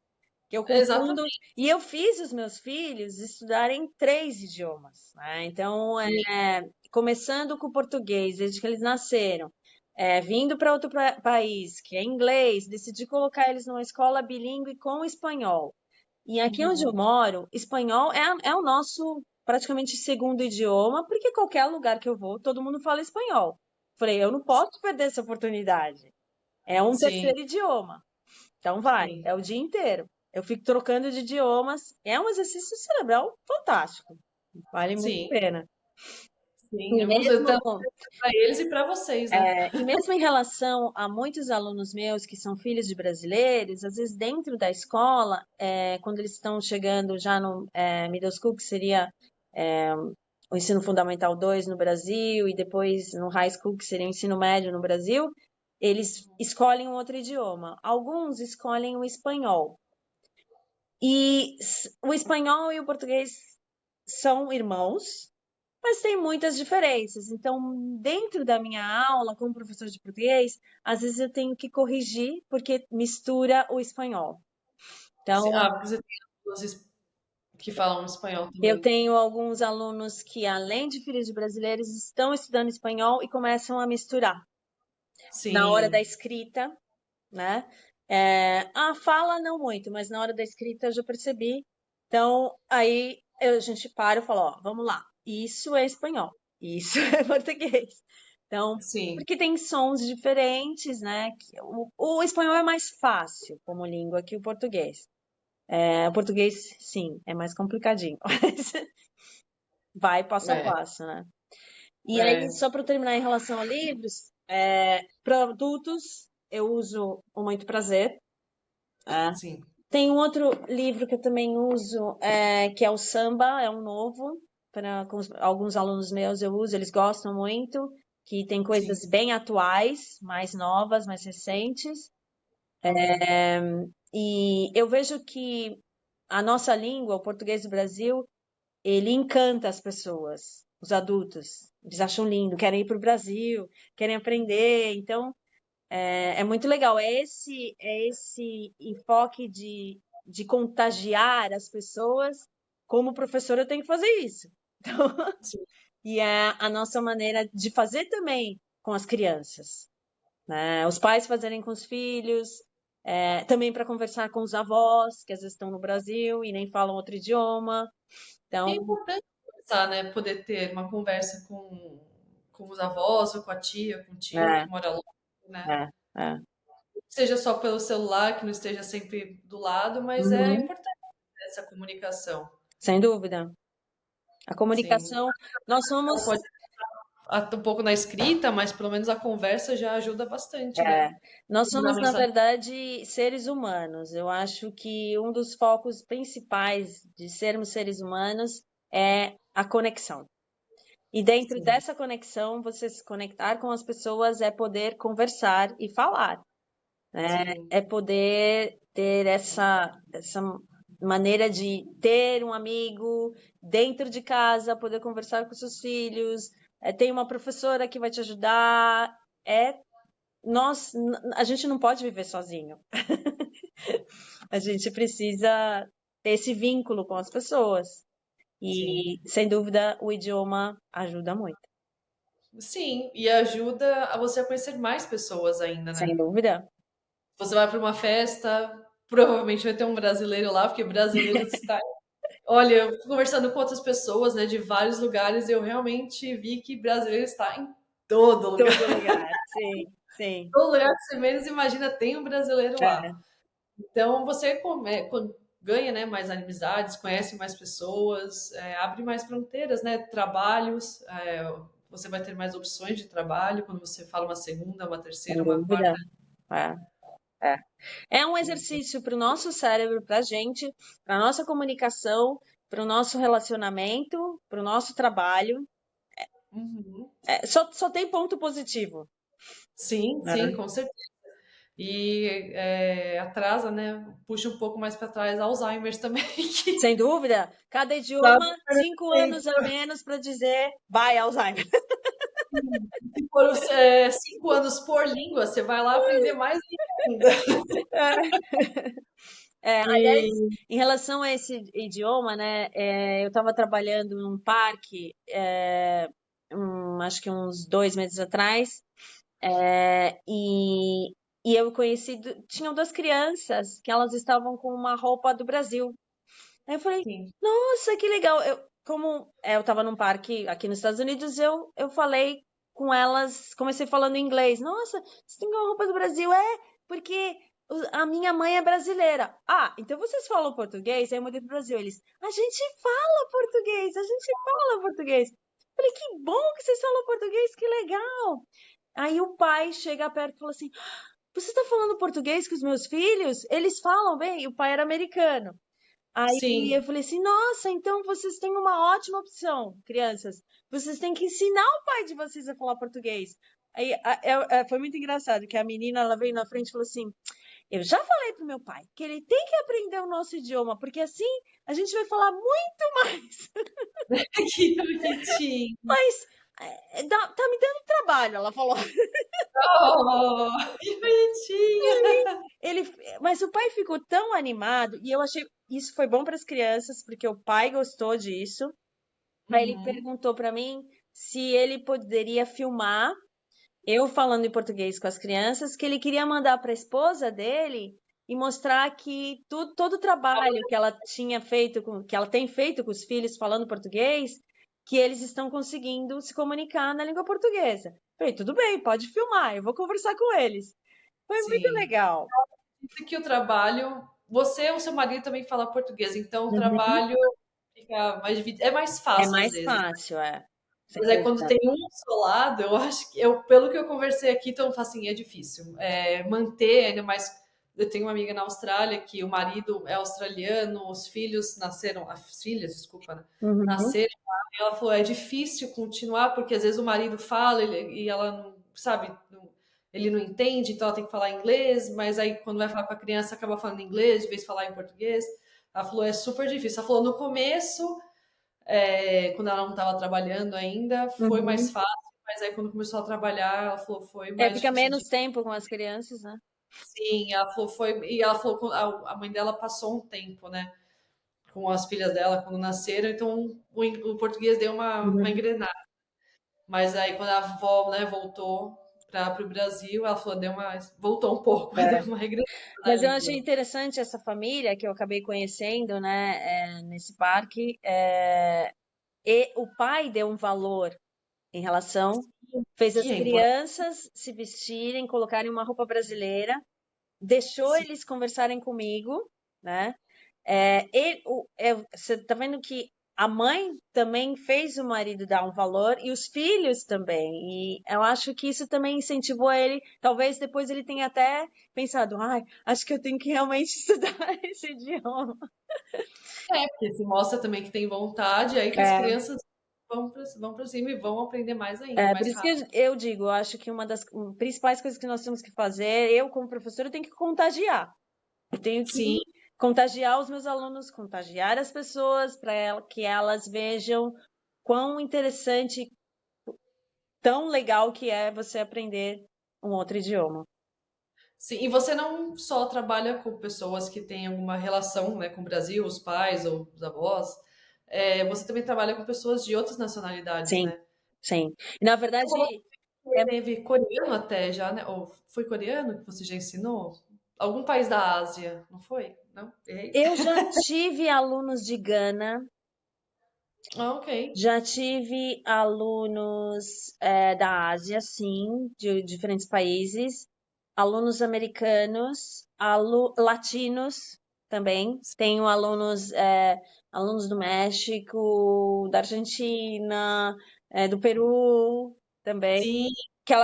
S2: que eu confundo.
S1: Exatamente.
S2: E eu fiz os meus filhos estudarem 3 idiomas, né? Então, começando com o português, desde que eles nasceram, vindo para outro país, que é inglês, decidi colocar eles numa escola bilíngue com espanhol. E aqui onde eu
S1: Uhum.
S2: moro, espanhol é o nosso praticamente segundo idioma, porque qualquer lugar que eu vou, todo mundo fala espanhol. Falei, eu não posso perder essa oportunidade. É um
S1: Sim,
S2: terceiro idioma. Então vai,
S1: sim,
S2: é o dia inteiro. Eu fico trocando de idiomas. É um exercício cerebral fantástico. Vale muito a
S1: sim,
S2: pena.
S1: sim.
S2: E
S1: É bom você
S2: mesmo,
S1: tanto para eles e para vocês, né?
S2: e mesmo em relação a muitos alunos meus que são filhos de brasileiros, às vezes dentro da escola, quando eles estão chegando já no middle school, que seria é, o ensino fundamental 2 no Brasil, e depois no high school, que seria o ensino médio no Brasil, eles escolhem um outro idioma. Alguns escolhem o espanhol. E o espanhol e o português são irmãos, mas tem muitas diferenças. Então, dentro da minha aula, como professor de português, às vezes eu tenho que corrigir porque mistura o espanhol. Então,
S1: Porque você tem alunos que falam espanhol
S2: eu
S1: também.
S2: tenho alguns alunos que, além de filhos de brasileiros, estão estudando espanhol e começam a misturar. Na hora da
S1: Sim,
S2: escrita, né? A fala não muito, mas na hora da escrita eu já percebi. Então, aí a gente para e fala, ó, vamos lá, isso é espanhol, isso é português. Então,
S1: sim.
S2: porque tem sons diferentes, né? O espanhol é mais fácil como língua que o português. O português, sim, é mais complicadinho, mas vai passo a
S1: É,
S2: passo, né? E aí,
S1: é,
S2: só para terminar em relação a livros, para adultos, eu uso o Muito Prazer. É.
S1: sim,
S2: Tem um outro livro que eu também uso, que é o Samba, é um novo, para alguns alunos meus eu uso, eles gostam muito, que tem
S1: sim.
S2: coisas bem atuais, mais novas, mais recentes.
S1: Ok.
S2: E eu vejo que a nossa língua, o português do Brasil, ele encanta as pessoas, os adultos. Eles acham lindo, querem ir para o Brasil, querem aprender. Então, é muito legal. É esse enfoque de contagiar as pessoas. Como professora, eu tenho que fazer isso.
S1: Sim.
S2: E é a nossa maneira de fazer também com as crianças, né? Os pais fazerem com os filhos, também para conversar com os avós, que às vezes estão no Brasil e nem falam outro idioma.
S1: É
S2: Então,
S1: importante conversar, né? Poder ter uma conversa com os avós, ou com a tia, com o tio
S2: é,
S1: que mora longe, né?
S2: é, é.
S1: Seja só pelo celular, que não esteja sempre do lado, mas é
S2: Uhum,
S1: importante essa comunicação.
S2: sem dúvida. A
S1: Sim.
S2: comunicação, nós
S1: Ela
S2: somos.
S1: pode estar um pouco na escrita, mas pelo menos a conversa já ajuda bastante,
S2: É,
S1: né?
S2: nós
S1: Na
S2: somos, na
S1: mensagem.
S2: verdade, seres humanos. Eu acho que um dos focos principais de sermos seres humanos é a conexão. E dentro
S1: Sim,
S2: dessa conexão, você se conectar com as pessoas é poder conversar e falar, né?
S1: sim.
S2: É poder ter essa maneira de ter um amigo dentro de casa, poder conversar com seus filhos, tem uma professora que vai te ajudar. É a gente não pode viver sozinho. A gente precisa ter esse vínculo com as pessoas.
S1: Sim.
S2: E, sem dúvida, o idioma ajuda muito.
S1: Sim, e ajuda a você a conhecer mais pessoas ainda,
S2: Sem
S1: né?
S2: dúvida.
S1: Você vai para uma festa, provavelmente vai ter um brasileiro lá, porque brasileiro está. Olha, eu fui conversando com outras pessoas, né, de vários lugares, e eu realmente vi que brasileiro está em todo lugar.
S2: Todo lugar. Sim, sim.
S1: Todo lugar que você menos imagina tem um brasileiro
S2: É,
S1: lá. Então você ganha, né, mais amizades, conhece mais pessoas, abre mais fronteiras, né, trabalhos. Você vai ter mais opções de trabalho quando você fala uma segunda, uma terceira,
S2: sem
S1: uma quarta.
S2: dúvida. É, é. É um exercício para o nosso cérebro, para a gente, para a nossa comunicação, para o nosso relacionamento, para o nosso trabalho.
S1: Uhum.
S2: Só tem ponto positivo.
S1: Sim, sim,
S2: Né?
S1: com certeza. E atrasa, né? Puxa um pouco mais para trás Alzheimer também, que
S2: Sem dúvida, cada
S1: dá
S2: idioma,
S1: super
S2: 5 anos a
S1: tempo.
S2: menos para dizer bye, Alzheimer.
S1: Se for 5 anos por língua, você vai lá aprender mais língua ainda.
S2: Aliás,
S1: E
S2: em relação a esse idioma, né, eu estava trabalhando num parque, acho que uns 2 meses atrás, e eu conheci, tinham duas crianças que elas estavam com uma roupa do Brasil. Aí eu falei,
S1: sim,
S2: nossa, que legal. Como eu estava num parque aqui nos Estados Unidos, eu falei com elas, comecei falando inglês. Nossa, você tem uma roupa do Brasil? Porque a minha mãe é brasileira. Ah, então vocês falam português? Aí eu mudei pro Brasil. Eles, a gente fala português, a gente fala português. Falei, que bom que vocês falam português, que legal. Aí o pai chega perto e fala assim, você está falando português com os meus filhos? Eles falam bem? E o pai era americano. Aí eu
S1: sim,
S2: falei assim, nossa, então vocês têm uma ótima opção, crianças. Vocês têm que ensinar o pai de vocês a falar português. Aí foi muito engraçado, que a menina, ela veio na frente e falou assim, Eu já falei pro meu pai que ele tem que aprender o nosso idioma, porque assim a gente vai falar muito mais.
S1: Que bonitinho.
S2: Mas tá me dando trabalho, ela falou.
S1: Oh, que bonitinha.
S2: Ele, mas o pai ficou tão animado e eu achei isso foi bom para as crianças, porque o pai gostou disso. Aí ele
S1: Uhum.
S2: perguntou para mim se ele poderia filmar eu falando em português com as crianças, que ele queria mandar para a esposa dele e mostrar que todo o trabalho que ela tinha feito, que ela tem feito com os filhos falando português, que eles estão conseguindo se comunicar na língua portuguesa. Falei, tudo bem, pode filmar, eu vou conversar com eles. Foi muito
S1: Sim.
S2: legal.
S1: Isso que o trabalho, você ou seu marido também fala português, então o
S2: Uhum.
S1: trabalho fica mais dividido. É mais
S2: É
S1: fácil às
S2: mais
S1: vezes.
S2: fácil, sem
S1: Mas é quando
S2: dúvida.
S1: tem um solado, eu acho que pelo que eu conversei aqui, então assim, é difícil. Manter, ainda mais. Eu tenho uma amiga na Austrália que o marido é australiano, os filhos nasceram, as filhas, desculpa, né?
S2: Uhum.
S1: Nasceram lá, e ela falou, é difícil continuar, porque às vezes o marido fala e ela não, sabe, ele não entende, então ela tem que falar inglês, mas aí quando vai falar com a criança acaba falando inglês, de vez de falar em português. Ela falou, é super difícil. Ela falou, no começo quando ela não estava trabalhando ainda, foi mais
S2: Uhum.
S1: fácil, mas aí quando começou a trabalhar, ela falou, foi
S2: É,
S1: mais
S2: fica
S1: difícil
S2: menos
S1: de.
S2: tempo com as crianças, né?
S1: Sim, ela falou, foi. E ela falou que a mãe dela passou um tempo, né, com as filhas dela quando nasceram, então o português deu uma
S2: Uhum.
S1: engrenada. Mas aí quando a avó, né, voltou para o Brasil, ela falou, voltou um pouco, mas deu
S2: É.
S1: uma regressada na
S2: Mas eu achei
S1: língua.
S2: interessante essa família que eu acabei conhecendo, né, nesse parque. E o pai deu um valor em relação, fez
S1: Que
S2: as
S1: é importante.
S2: crianças se vestirem, colocarem uma roupa brasileira, deixou
S1: Sim,
S2: eles conversarem comigo, né? Você tá vendo que a mãe também fez o marido dar um valor e os filhos também. E eu acho que isso também incentivou ele. Talvez depois ele tenha até pensado, ai, acho que eu tenho que realmente estudar esse idioma.
S1: porque se mostra também que tem vontade, aí que as
S2: É,
S1: crianças vão para cima e vão aprender mais ainda,
S2: por
S1: mais
S2: isso que
S1: rápido.
S2: eu digo, eu acho que uma das principais coisas que nós temos que fazer, eu como professora, eu tenho que contagiar. Eu tenho que
S1: Sim,
S2: contagiar os meus alunos, contagiar as pessoas para que elas vejam quão interessante, tão legal que é você aprender um outro idioma.
S1: sim. E você não só trabalha com pessoas que têm alguma relação, né, com o Brasil, os pais ou os avós, você também trabalha com pessoas de outras nacionalidades,
S2: Sim,
S1: né?
S2: sim. E, na
S1: Você
S2: verdade,
S1: falou que
S2: é-
S1: teve coreano até já, né? Ou foi coreano que você já ensinou? Algum país da Ásia, não foi? Não? Errei?
S2: eu já tive alunos de Gana,
S1: Ah, ok.
S2: já tive alunos da Ásia, sim, de diferentes países, alunos americanos, latinos também. Tenho alunos do México, da Argentina, do Peru também.
S1: Sim,
S2: Que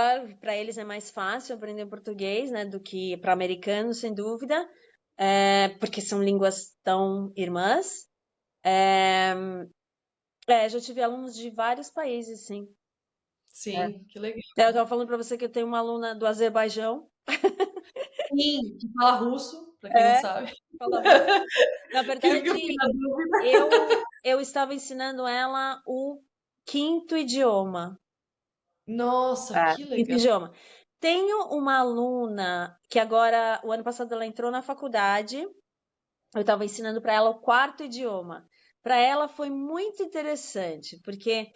S2: para eles é mais fácil aprender português, né, do que para americanos, sem dúvida, porque são línguas tão irmãs. É, já tive alunos de vários países, sim. É.
S1: sim, que legal.
S2: Eu estava falando para você que eu tenho uma aluna do Azerbaijão.
S1: Sim, que fala russo, para quem não
S2: É,
S1: sabe.
S2: fala russo. Na
S1: Que
S2: verdade,
S1: eu fiquei na dúvida.
S2: eu estava ensinando ela o quinto idioma.
S1: Nossa, que
S2: Quinto
S1: legal.
S2: idioma. Tenho uma aluna que agora, o ano passado, ela entrou na faculdade. Eu estava ensinando para ela o quarto idioma. Para ela foi muito interessante, porque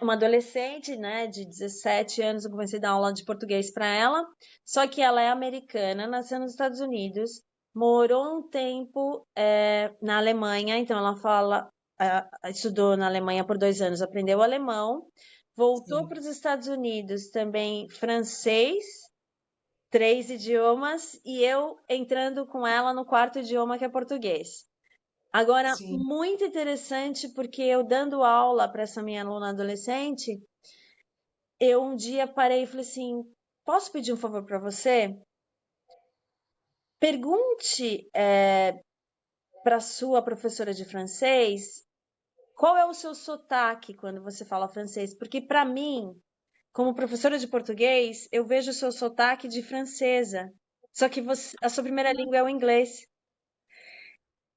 S2: uma adolescente, né, de 17 anos, eu comecei a dar aula de português para ela, só que ela é americana, nasceu nos Estados Unidos, morou um tempo na Alemanha, então ela estudou na Alemanha por 2 anos, aprendeu alemão, voltou
S1: Sim,
S2: para os Estados Unidos também francês, 3 idiomas, e eu entrando com ela no quarto idioma, que é português. Agora,
S1: sim.
S2: muito interessante, porque eu dando aula para essa minha aluna adolescente, eu um dia parei e falei assim: posso pedir um favor para você? Pergunte para sua professora de francês qual é o seu sotaque quando você fala francês, porque para mim, como professora de português, eu vejo o seu sotaque de francesa. Só que a sua primeira língua é o inglês.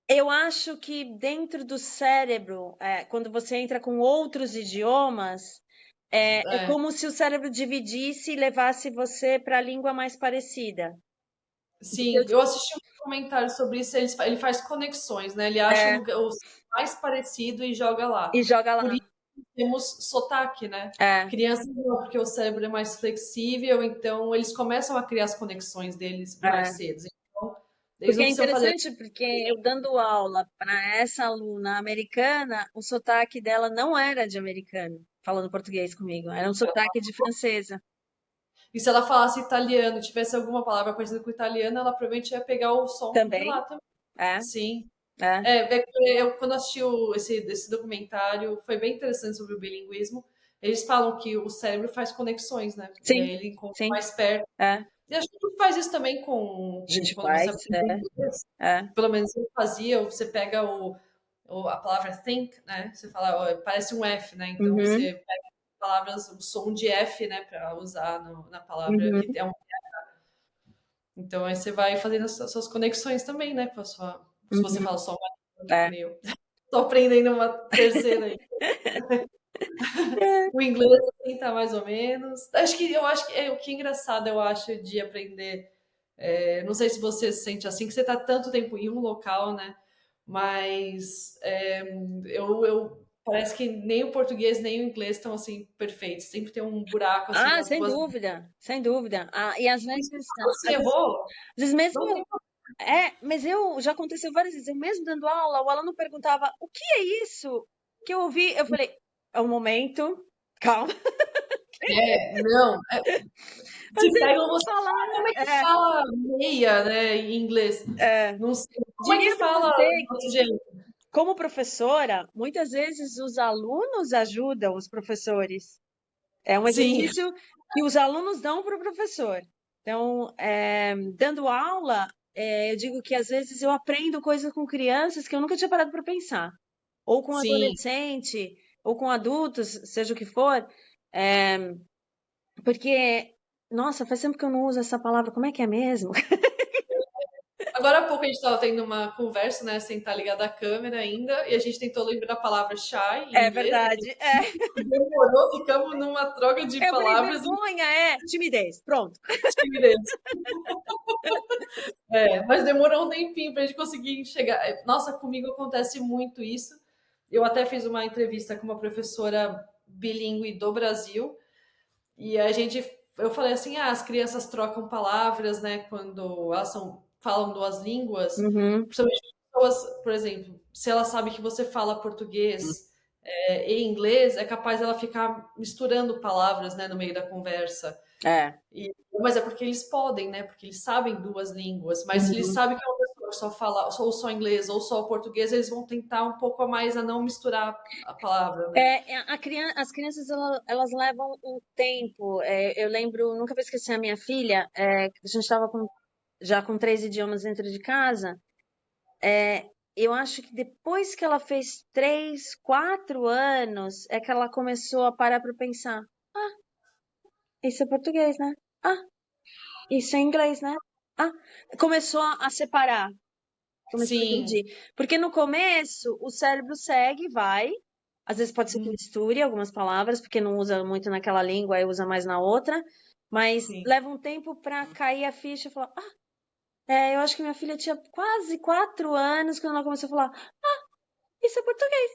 S2: Eu acho que dentro do cérebro, quando você entra com outros idiomas, é
S1: É,
S2: como se o cérebro dividisse e levasse você para a língua mais parecida.
S1: sim, eu assisti um comentário sobre isso, ele faz conexões, né? Ele acha
S2: É,
S1: o mais parecido e joga lá.
S2: e joga
S1: Por
S2: lá.
S1: isso temos sotaque, né?
S2: É,
S1: Crianças não, porque o cérebro é mais flexível, então eles começam a criar as conexões deles mais
S2: é.
S1: cedo. Então, eles
S2: Porque
S1: não
S2: é
S1: precisam fazer.
S2: interessante, porque eu dando aula para essa aluna americana, o sotaque dela não era de americano, falando português comigo, era um sotaque de francesa
S1: E se ela falasse italiano, tivesse alguma palavra parecida com italiano, ela provavelmente ia pegar o som de
S2: também.
S1: lá também.
S2: É,
S1: Sim.
S2: é.
S1: Eu, quando assisti esse documentário, foi bem interessante sobre o bilinguismo. Eles falam que o cérebro faz conexões, né? E
S2: Sim,
S1: aí ele encontra
S2: sim,
S1: mais perto.
S2: é.
S1: E acho que a gente faz isso também
S2: A gente
S1: quando você
S2: faz,
S1: aprende inglês.
S2: é.
S1: Pelo menos eu fazia, você pega a palavra think, né? Você fala, ó, parece um F, né? Então
S2: Uhum,
S1: você pega palavras, o som de F, né, para usar na palavra
S2: uhum,
S1: que é um. Então aí você vai fazendo as suas conexões também, né, com a sua. Se você
S2: uhum,
S1: fala só uma língua, que
S2: é.
S1: nem eu. Tô aprendendo uma terceira aí. O inglês assim tá mais ou menos. Eu acho que é o que é engraçado, eu acho, de aprender. Não sei se você se sente assim, que você tá tanto tempo em um local, né? Mas parece que nem o português nem o inglês estão assim perfeitos. Sempre tem um buraco assim
S2: Ah,
S1: nas
S2: sem
S1: duas.
S2: dúvida, sem dúvida. Ah, e
S1: E se você errou,
S2: às vezes mesmo,
S1: não tem.
S2: mas já aconteceu várias vezes, eu mesmo dando aula, o aluno perguntava, o que é isso que eu ouvi? Eu falei, é um momento, calma,
S1: Não,
S2: às
S1: se
S2: vezes
S1: pega
S2: as
S1: você. Como é que
S2: palavras,
S1: fala meia, né, em inglês?
S2: é.
S1: Não sei. Como é que
S2: Diria para
S1: fala
S2: você
S1: de outro jeito?
S2: como professora, muitas vezes os alunos ajudam os professores. É um
S1: Sim,
S2: exercício que os alunos dão para o professor. Então, dando aula, eu digo que às vezes eu aprendo coisas com crianças que eu nunca tinha parado para pensar, ou com
S1: sim.
S2: adolescente, ou com adultos, seja o que for, é, porque, nossa, faz tempo que eu não uso essa palavra, como é que é mesmo?
S1: Agora há pouco a gente estava tendo uma conversa, né, sem estar ligada à câmera ainda, e a gente tentou lembrar a palavra shy em
S2: É
S1: inglês, né, que
S2: verdade. É.
S1: demorou, ficamos numa troca de
S2: Eu falei,
S1: palavras
S2: vergonha, timidez, pronto.
S1: incríveis. Mas demorou um tempinho para a gente conseguir chegar. Nossa, comigo acontece muito isso. Eu até fiz uma entrevista com uma professora bilíngue do Brasil, e eu falei assim, as crianças trocam palavras, né, quando falam duas línguas,
S2: Uhum,
S1: principalmente pessoas, por exemplo, se ela sabe que você fala português e inglês, é capaz dela ficar misturando palavras, né, no meio da conversa.
S2: é.
S1: Mas é porque eles podem, né, porque eles sabem duas línguas, mas se eles
S2: Uhum.
S1: sabem que é uma pessoa que só fala ou só inglês ou só português, eles vão tentar um pouco a mais a não misturar a palavra, né?
S2: As crianças elas levam um tempo. Eu lembro, nunca vou esquecer a minha filha. A gente estava já com 3 idiomas dentro de casa. Eu acho que depois que ela fez 3, 4 anos, é que ela começou a parar para pensar. Ah, isso é português, né? Ah, isso é inglês, né? Ah, começou a separar. Começou a
S1: Sim,
S2: dividir. Porque no começo, o cérebro segue, vai. Às vezes pode ser que
S1: uhum,
S2: misture algumas palavras, porque não usa muito naquela língua, aí usa mais na outra. Mas
S1: sim,
S2: leva um tempo para cair a ficha e falar: eu acho que minha filha tinha quase 4 anos quando ela começou a falar: isso é português,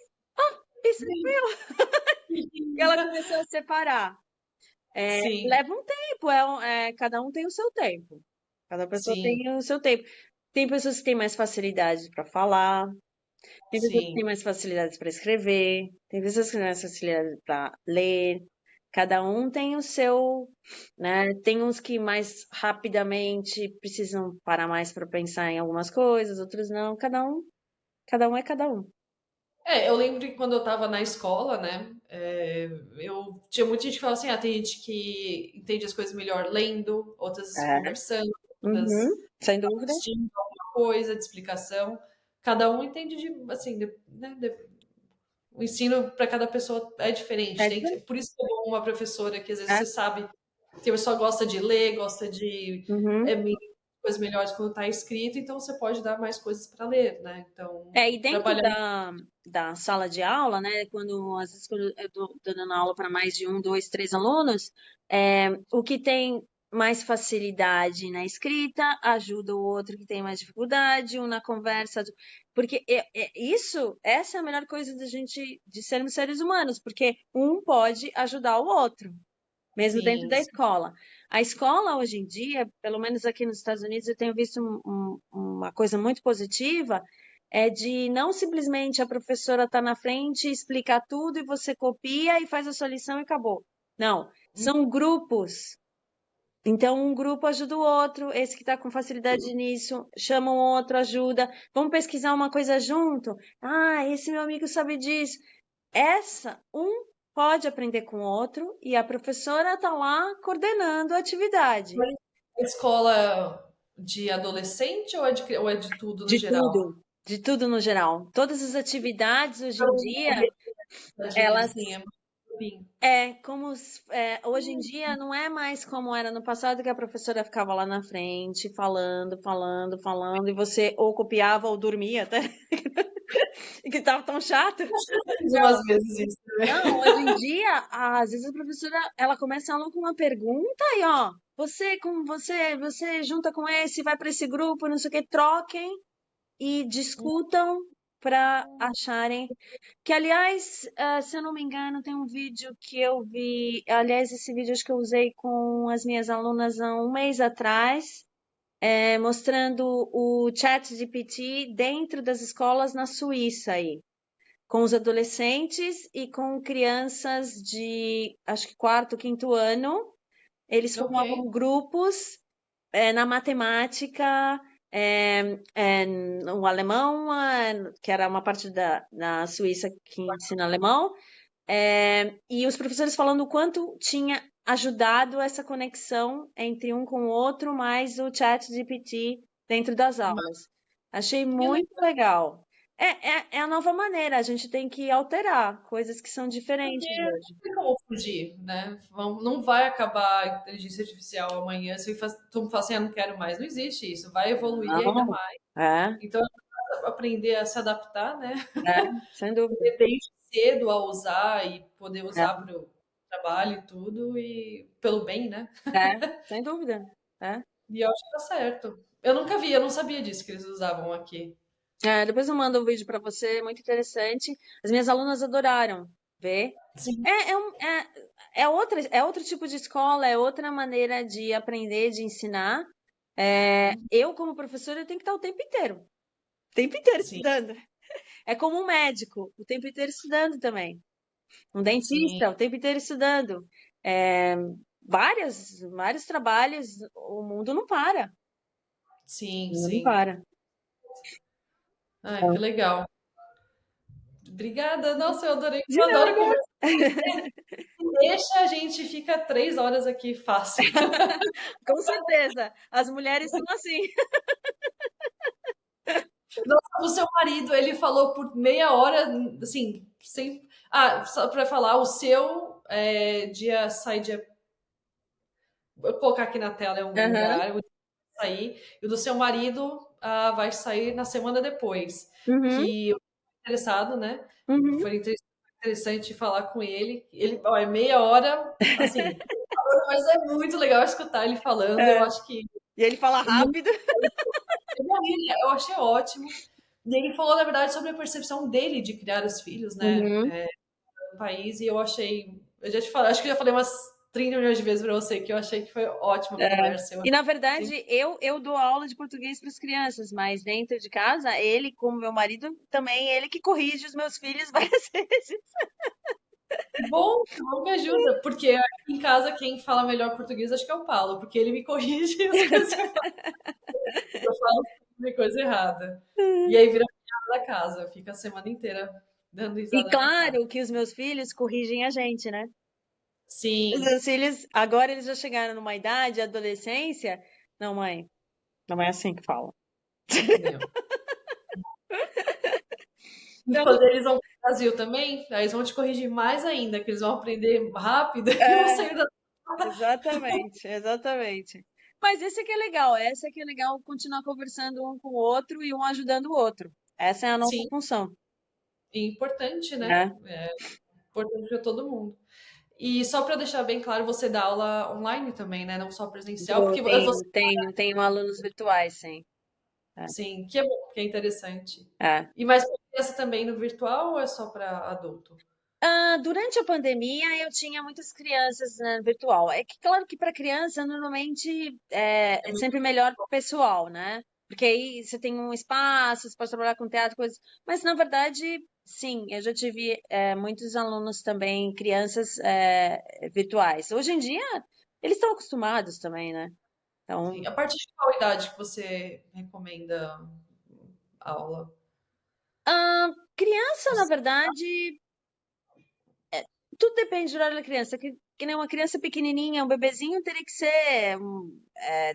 S2: isso é meu. E ela começou a separar.
S1: sim,
S2: Leva um tempo, cada um tem o seu tempo. Cada pessoa
S1: sim,
S2: tem o seu tempo. Tem pessoas que têm mais facilidade para falar, tem pessoas que
S1: sim,
S2: têm mais facilidades para escrever, tem pessoas que têm mais facilidade para ler. Cada um tem o seu, né? Tem uns que mais rapidamente precisam parar mais para pensar em algumas coisas, outros não. Cada um é cada um.
S1: eu lembro que quando eu estava na escola, né, eu tinha muita gente que falava assim, tem gente que entende as coisas melhor lendo, outras
S2: É.
S1: conversando,
S2: Uhum,
S1: outras
S2: sem dúvida.
S1: assistindo alguma coisa de explicação. Cada um entende assim, né, o ensino para cada pessoa é diferente.
S2: É diferente.
S1: Por isso que é bom uma professora que às vezes
S2: É.
S1: você sabe que a pessoa gosta de ler, gosta de
S2: Uhum,
S1: é, coisas melhores quando está escrito, então você pode dar mais coisas para ler, né? Então,
S2: E dentro
S1: trabalhar.
S2: da sala de aula, né, às vezes quando eu estou dando aula para mais de um, dois, três alunos, o que tem mais facilidade na escrita ajuda o outro que tem mais dificuldade, um na conversa, porque essa é a melhor coisa de sermos seres humanos, porque um pode ajudar o outro, mesmo dentro
S1: Sim,
S2: da escola. A escola, hoje em dia, pelo menos aqui nos Estados Unidos, eu tenho visto uma coisa muito positiva, é de não simplesmente a professora estar na frente, explicar tudo e você copia e faz a sua lição e acabou. Não, são grupos. Então, um grupo ajuda o outro, esse que está com facilidade nisso, chama o outro, ajuda. Vamos pesquisar uma coisa junto? Ah, esse meu amigo sabe disso. Um pode aprender com o outro e a professora está lá coordenando a atividade.
S1: escola de adolescente ou é de tudo no
S2: De
S1: geral?
S2: tudo, de tudo no geral. Todas as atividades hoje em dia, elas
S1: Assim, é muito bem.
S2: hoje em dia não é mais como era no passado, que a professora ficava lá na frente falando, falando, falando, e você ou copiava ou dormia até, que estava tão chato.
S1: Fiz umas vezes isso também.
S2: Não, hoje em dia, às vezes a professora, ela começa a aula com uma pergunta e ó, você junta com esse, vai para esse grupo, não sei o que, troquem e discutam para acharem que, aliás, se eu não me engano, tem um vídeo que eu vi, aliás, esse vídeo acho que eu usei com as minhas alunas há um mês atrás, mostrando o ChatGPT dentro das escolas na Suíça aí, com os adolescentes e com crianças de, acho que quarto, quinto ano. Eles
S1: Ok.
S2: formavam grupos na matemática, no alemão, que era uma parte da Suíça que ensina alemão, e os professores falando o quanto tinha ajudado essa conexão entre um com o outro, mais o chat GPT dentro das aulas. Achei
S1: Que
S2: muito
S1: legal,
S2: legal. É a nova maneira, a gente tem que alterar coisas que são
S1: porque
S2: diferentes
S1: não
S2: hoje.
S1: tem como fugir, né? Não vai acabar a inteligência artificial amanhã se todo mundo fala assim, não quero mais. Não existe isso, vai evoluir ainda
S2: Não,
S1: mais.
S2: é,
S1: Então, aprender a se adaptar, né?
S2: é, sem dúvida.
S1: Desde cedo a usar e poder
S2: É,
S1: usar para o trabalho e tudo, e pelo bem, né?
S2: sem dúvida. É.
S1: E eu acho que tá certo. Eu nunca vi, eu não sabia disso que eles usavam aqui.
S2: Depois eu mando um vídeo para você, muito interessante. As minhas alunas adoraram ver.
S1: Sim.
S2: É outro tipo de escola, é outra maneira de aprender, de ensinar. Eu, como professora, eu tenho que estar o tempo inteiro
S1: Sim,
S2: estudando. É como um médico, o tempo inteiro estudando também. Um
S1: sim,
S2: dentista, o tempo inteiro estudando. É, vários trabalhos, o mundo não para. O
S1: sim,
S2: mundo não
S1: sim.
S2: para.
S1: Ai, que legal. Obrigada. Nossa, eu adorei.
S2: De
S1: Eu adoro
S2: nada.
S1: conversar. Deixa, a gente fica 3 horas aqui fácil.
S2: Com certeza. As mulheres são assim.
S1: Nossa, o seu marido, ele falou por meia hora, assim, sem. Ah, só para falar, o seu dia sai dia. Vou colocar aqui na tela um
S2: Aham.
S1: horário, sair, e o do seu marido vai sair na semana depois.
S2: Uhum.
S1: Que eu tô interessado, né?
S2: Uhum.
S1: Foi interessante falar com ele. Ele, ó, é meia hora, assim, mas é muito legal escutar ele falando. Eu
S2: É.
S1: acho que
S2: E ele fala
S1: é muito.
S2: rápido.
S1: Eu achei ótimo. E ele falou, na verdade, sobre a percepção dele de criar os filhos, né,
S2: Uhum.
S1: no país. E eu achei. Eu já te falei, acho que eu já falei umas 30 milhões de vezes para você que eu achei que foi ótima a
S2: É.
S1: conversa. Eu
S2: E na
S1: achei
S2: verdade, eu dou aula de português para as crianças, mas dentro de casa, ele, como meu marido, também ele que corrige os meus filhos várias vezes.
S1: que bom que ajuda, porque aqui em casa quem fala melhor português acho que é o Paulo, porque ele me corrige as coisas que eu falo sempre coisa errada. E aí vira piada da casa, fica a semana inteira dando
S2: E
S1: risada na minha cara.
S2: claro que os meus filhos corrigem a gente, né? Os
S1: Sim,
S2: meus filhos, agora eles já chegaram numa idade, adolescência. Não, mãe, não é assim que fala.
S1: meu. E
S2: Então,
S1: quando eles vão para o Brasil também, aí eles vão te corrigir mais ainda, que eles vão aprender rápido e vão
S2: é,
S1: sair da.
S2: exatamente, exatamente. Mas esse que é legal, essa que é legal continuar conversando um com o outro e um ajudando o outro. Essa é a nossa
S1: Sim,
S2: função,
S1: e importante, né?
S2: né?
S1: É importante para todo mundo. E só para deixar bem claro, você dá aula online também, né? Não só presencial,
S2: Eu
S1: porque você,
S2: tenho alunos virtuais, sim. É,
S1: sim, que é bom, que é interessante.
S2: é.
S1: E mais para criança também no virtual ou é só para adulto?
S2: Durante a pandemia, eu tinha muitas crianças, né, virtual. É que, claro que para criança, normalmente,
S1: É
S2: é
S1: muito
S2: sempre melhor pessoal, né? Porque aí você tem um espaço, você pode trabalhar com teatro, coisas. Mas, na verdade, sim, eu já tive muitos alunos também, crianças virtuais. Hoje em dia, eles estão acostumados também, né? Então,
S1: assim. A partir de qual idade que você recomenda aula?
S2: criança, na verdade, tudo depende do horário da criança. Que nem uma criança pequenininha, um bebezinho, teria que ser,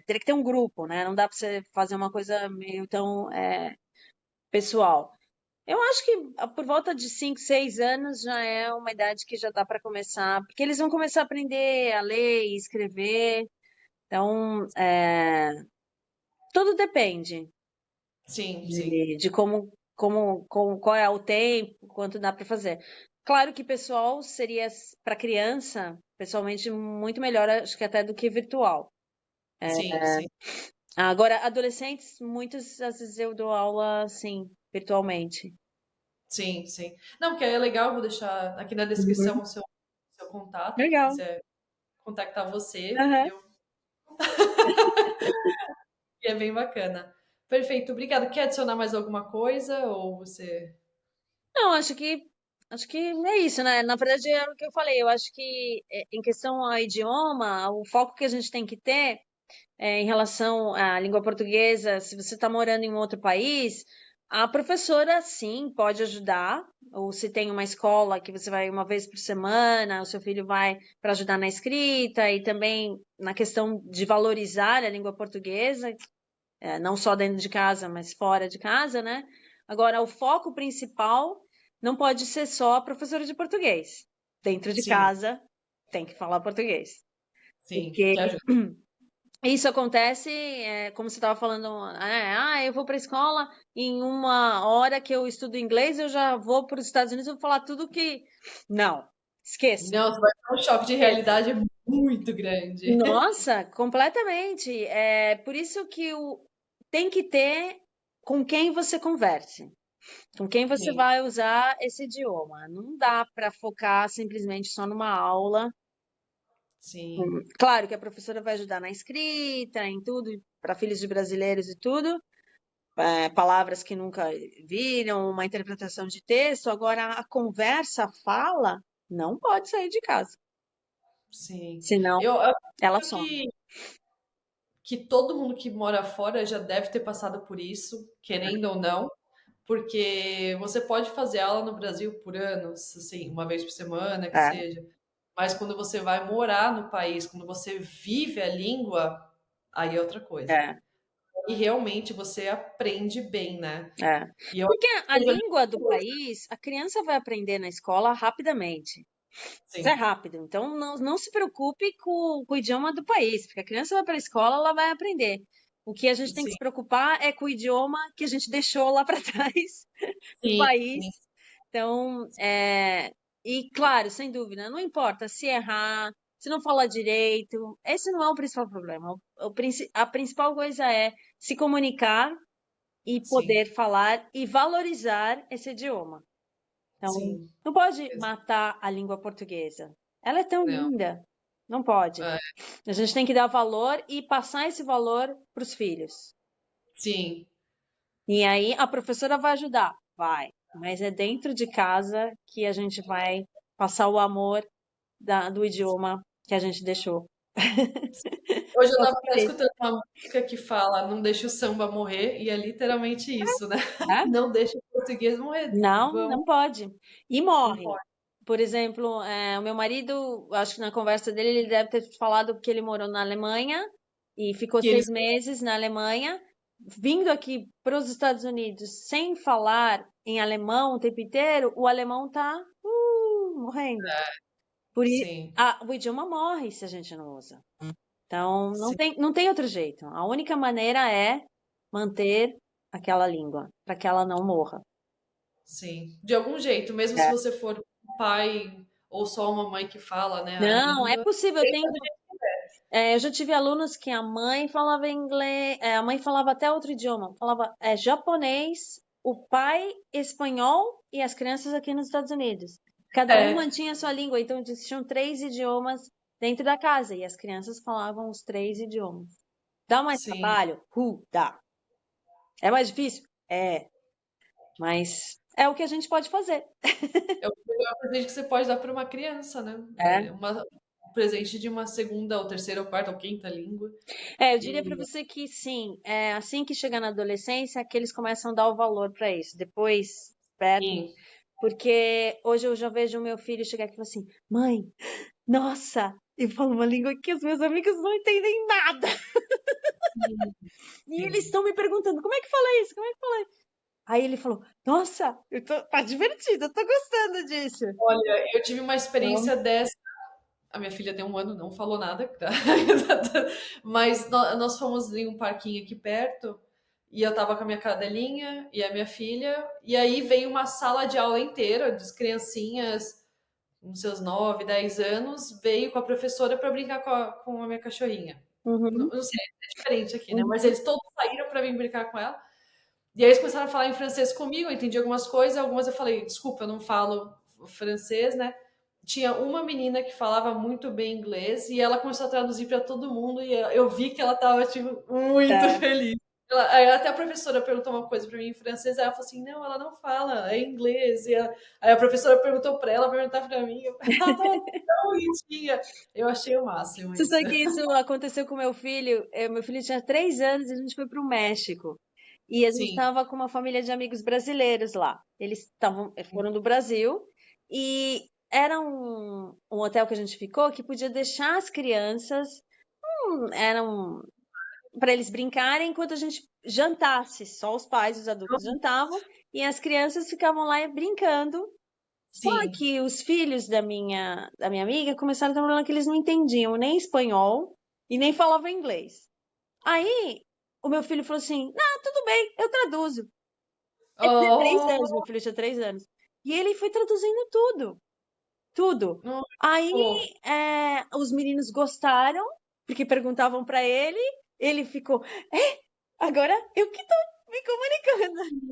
S2: teria que ter um grupo, né? Não dá para você fazer uma coisa meio tão pessoal. Eu acho que por volta de 5, 6 anos já é uma idade que já dá para começar, porque eles vão começar a aprender a ler e escrever. Então, tudo depende
S1: Sim, sim,
S2: de qual é o tempo, quanto dá para fazer. Claro que pessoal seria para criança, pessoalmente, muito melhor, acho que até do que virtual.
S1: sim, sim,
S2: Agora, adolescentes, muitos, às vezes eu dou aula, sim, virtualmente.
S1: sim, sim. Não, porque aí é legal, vou deixar aqui na descrição
S2: Uhum.
S1: o seu contato, quem
S2: Legal.
S1: quiser contactar você,
S2: Aham.
S1: eu, e é bem bacana. Perfeito, obrigada. Quer adicionar mais alguma coisa ou você?
S2: Não, acho que é isso, né? Na verdade, é o que eu falei. Eu acho que em questão ao idioma, o foco que a gente tem que ter em relação à língua portuguesa, se você está morando em um outro país, a professora, sim, pode ajudar. Ou se tem uma escola que você vai uma vez por semana, o seu filho vai para ajudar na escrita e também na questão de valorizar a língua portuguesa, não só dentro de casa, mas fora de casa, né? Agora, o foco principal não pode ser só a professora de português. Dentro de
S1: Sim,
S2: casa, tem que falar português.
S1: sim,
S2: Porque
S1: que ajuda.
S2: isso acontece, como você estava falando, eu vou para a escola, em uma hora que eu estudo inglês, eu já vou para os Estados Unidos e vou falar tudo que. Não, esqueça,
S1: Não, vai ter um choque de
S2: esqueça.
S1: realidade muito grande.
S2: Nossa, completamente. É por isso que tem que ter com quem você converse, com quem você
S1: Sim,
S2: vai usar esse idioma. Não dá para focar simplesmente só numa aula.
S1: sim,
S2: Claro que a professora vai ajudar na escrita, em tudo, para filhos de brasileiros e tudo, palavras que nunca viram, uma interpretação de texto. Agora, a conversa, a fala, não pode sair de casa,
S1: sim.
S2: senão
S1: Eu
S2: ela
S1: acho
S2: some.
S1: que todo mundo que mora fora já deve ter passado por isso, querendo ou não, porque você pode fazer aula no Brasil por anos, assim, uma vez por semana, que
S2: É,
S1: seja. Mas quando você vai morar no país, quando você vive a língua, aí é outra coisa.
S2: é,
S1: E realmente você aprende bem, né?
S2: é.
S1: E eu acho
S2: Porque a
S1: que seja
S2: língua do país, a criança vai aprender na escola rapidamente. Isso é
S1: assim,
S2: rápido. Então, não se preocupe com o idioma do país, porque a criança vai para a escola, ela vai aprender. O que a gente tem que
S1: sim,
S2: se preocupar é com o idioma que a gente deixou lá para trás do
S1: sim,
S2: país.
S1: sim,
S2: Então, e claro, sem dúvida, não importa se errar, se não falar direito, esse não é o principal problema. A principal coisa é se comunicar e
S1: sim,
S2: poder falar e valorizar esse idioma. Então,
S1: sim.
S2: não pode matar a língua portuguesa. Ela é tão
S1: Não,
S2: linda. Não pode.
S1: é,
S2: A gente tem que dar valor e passar esse valor para os filhos.
S1: sim,
S2: E aí a professora vai ajudar? Vai. Mas é dentro de casa que a gente vai passar o amor do idioma que a gente deixou.
S1: hoje eu
S2: Com
S1: estava até
S2: certeza.
S1: escutando uma música que fala não deixe o samba morrer, e é literalmente isso, né?
S2: Né?
S1: Não deixe o português morrer.
S2: Não,
S1: Vamos,
S2: não pode. E
S1: não
S2: morre.
S1: pode.
S2: Por exemplo, o meu marido, acho que na conversa dele, ele deve ter falado que ele morou na Alemanha e ficou
S1: Que eles
S2: 6 meses na Alemanha, vindo aqui para os Estados Unidos sem falar em alemão o tempo inteiro, o alemão tá morrendo.
S1: sim,
S2: O idioma morre se a gente não usa. Então,
S1: Sim,
S2: não tem outro jeito. A única maneira é manter aquela língua, para que ela não morra.
S1: sim. De algum jeito, mesmo se
S2: É.
S1: você for um pai ou só uma mãe que fala, né, a
S2: Não, é
S1: língua,
S2: possível.
S1: tenta do jeito que der.
S2: Eu já tive alunos que a mãe falava inglês, a mãe falava até outro idioma, falava japonês, o pai espanhol e as crianças aqui nos Estados Unidos. Cada um
S1: É,
S2: mantinha a sua língua, então existiam 3 idiomas dentro da casa e as crianças falavam os 3 idiomas. Dá mais
S1: sim.
S2: trabalho? Dá. É mais difícil? É, mas é o que a gente pode fazer.
S1: É o melhor presente que você pode dar para uma criança, né?
S2: É.
S1: É um presente de uma segunda, ou terceira, ou quarta, ou quinta língua.
S2: Eu diria para
S1: E
S2: você que sim, assim que chega na adolescência, que eles começam a dar o valor para isso. Depois, perde,
S1: sim,
S2: porque hoje eu já vejo o meu filho chegar aqui e falar assim: mãe, nossa, eu falo uma língua que os meus amigos não entendem nada.
S1: sim,
S2: E eles
S1: sim.
S2: estão me perguntando: como é que fala isso? Como é que fala isso? Aí ele falou: nossa, tá divertido, eu tô gostando disso.
S1: Olha, eu tive uma
S2: Então,
S1: experiência dessa. A minha filha tem 1 ano, não falou nada, tá? Mas nós fomos em um parquinho aqui perto e eu tava com a minha cadelinha e a minha filha, e aí veio uma sala de aula inteira das criancinhas, com seus 9, 10 anos, veio com a professora para brincar com a minha cachorrinha. Não,
S2: uhum,
S1: não sei, é diferente aqui, né? Mas
S2: uhum,
S1: eles todos saíram para vir brincar com ela. E aí eles começaram a falar em francês comigo, eu entendi algumas coisas, algumas eu falei, desculpa, eu não falo francês, né? Tinha uma menina que falava muito bem inglês e ela começou a traduzir para todo mundo e eu vi que ela estava tipo muito
S2: tá.
S1: feliz. Aí até a professora perguntou uma coisa para mim em francês, aí ela falou assim: "Não, ela não fala, é inglês". Aí a professora perguntou para ela, perguntar para mim, ela estava tão bonitinha. Eu achei o máximo
S2: Você
S1: isso.
S2: sabe que isso aconteceu com meu filho? Meu filho tinha 3 anos e a gente foi para o México. E a gente
S1: Sim,
S2: estava com uma família de amigos brasileiros lá. Foram do Brasil e era um hotel que a gente ficou que podia deixar as crianças, eram para eles brincarem enquanto a gente jantasse. Só os pais e os adultos jantavam e as crianças ficavam lá brincando. Só
S1: sim.
S2: que os filhos da minha amiga começaram a ter um problema que eles não entendiam nem espanhol e nem falavam inglês. Aí o meu filho falou assim: "Ah, tudo bem, eu traduzo." Ele tinha 3 anos, meu
S1: Oh,
S2: filho tinha 3 anos. E ele foi traduzindo tudo, tudo.
S1: oh,
S2: Aí
S1: fofo.
S2: os meninos gostaram, porque perguntavam para ele, ele ficou: agora eu que tô me comunicando.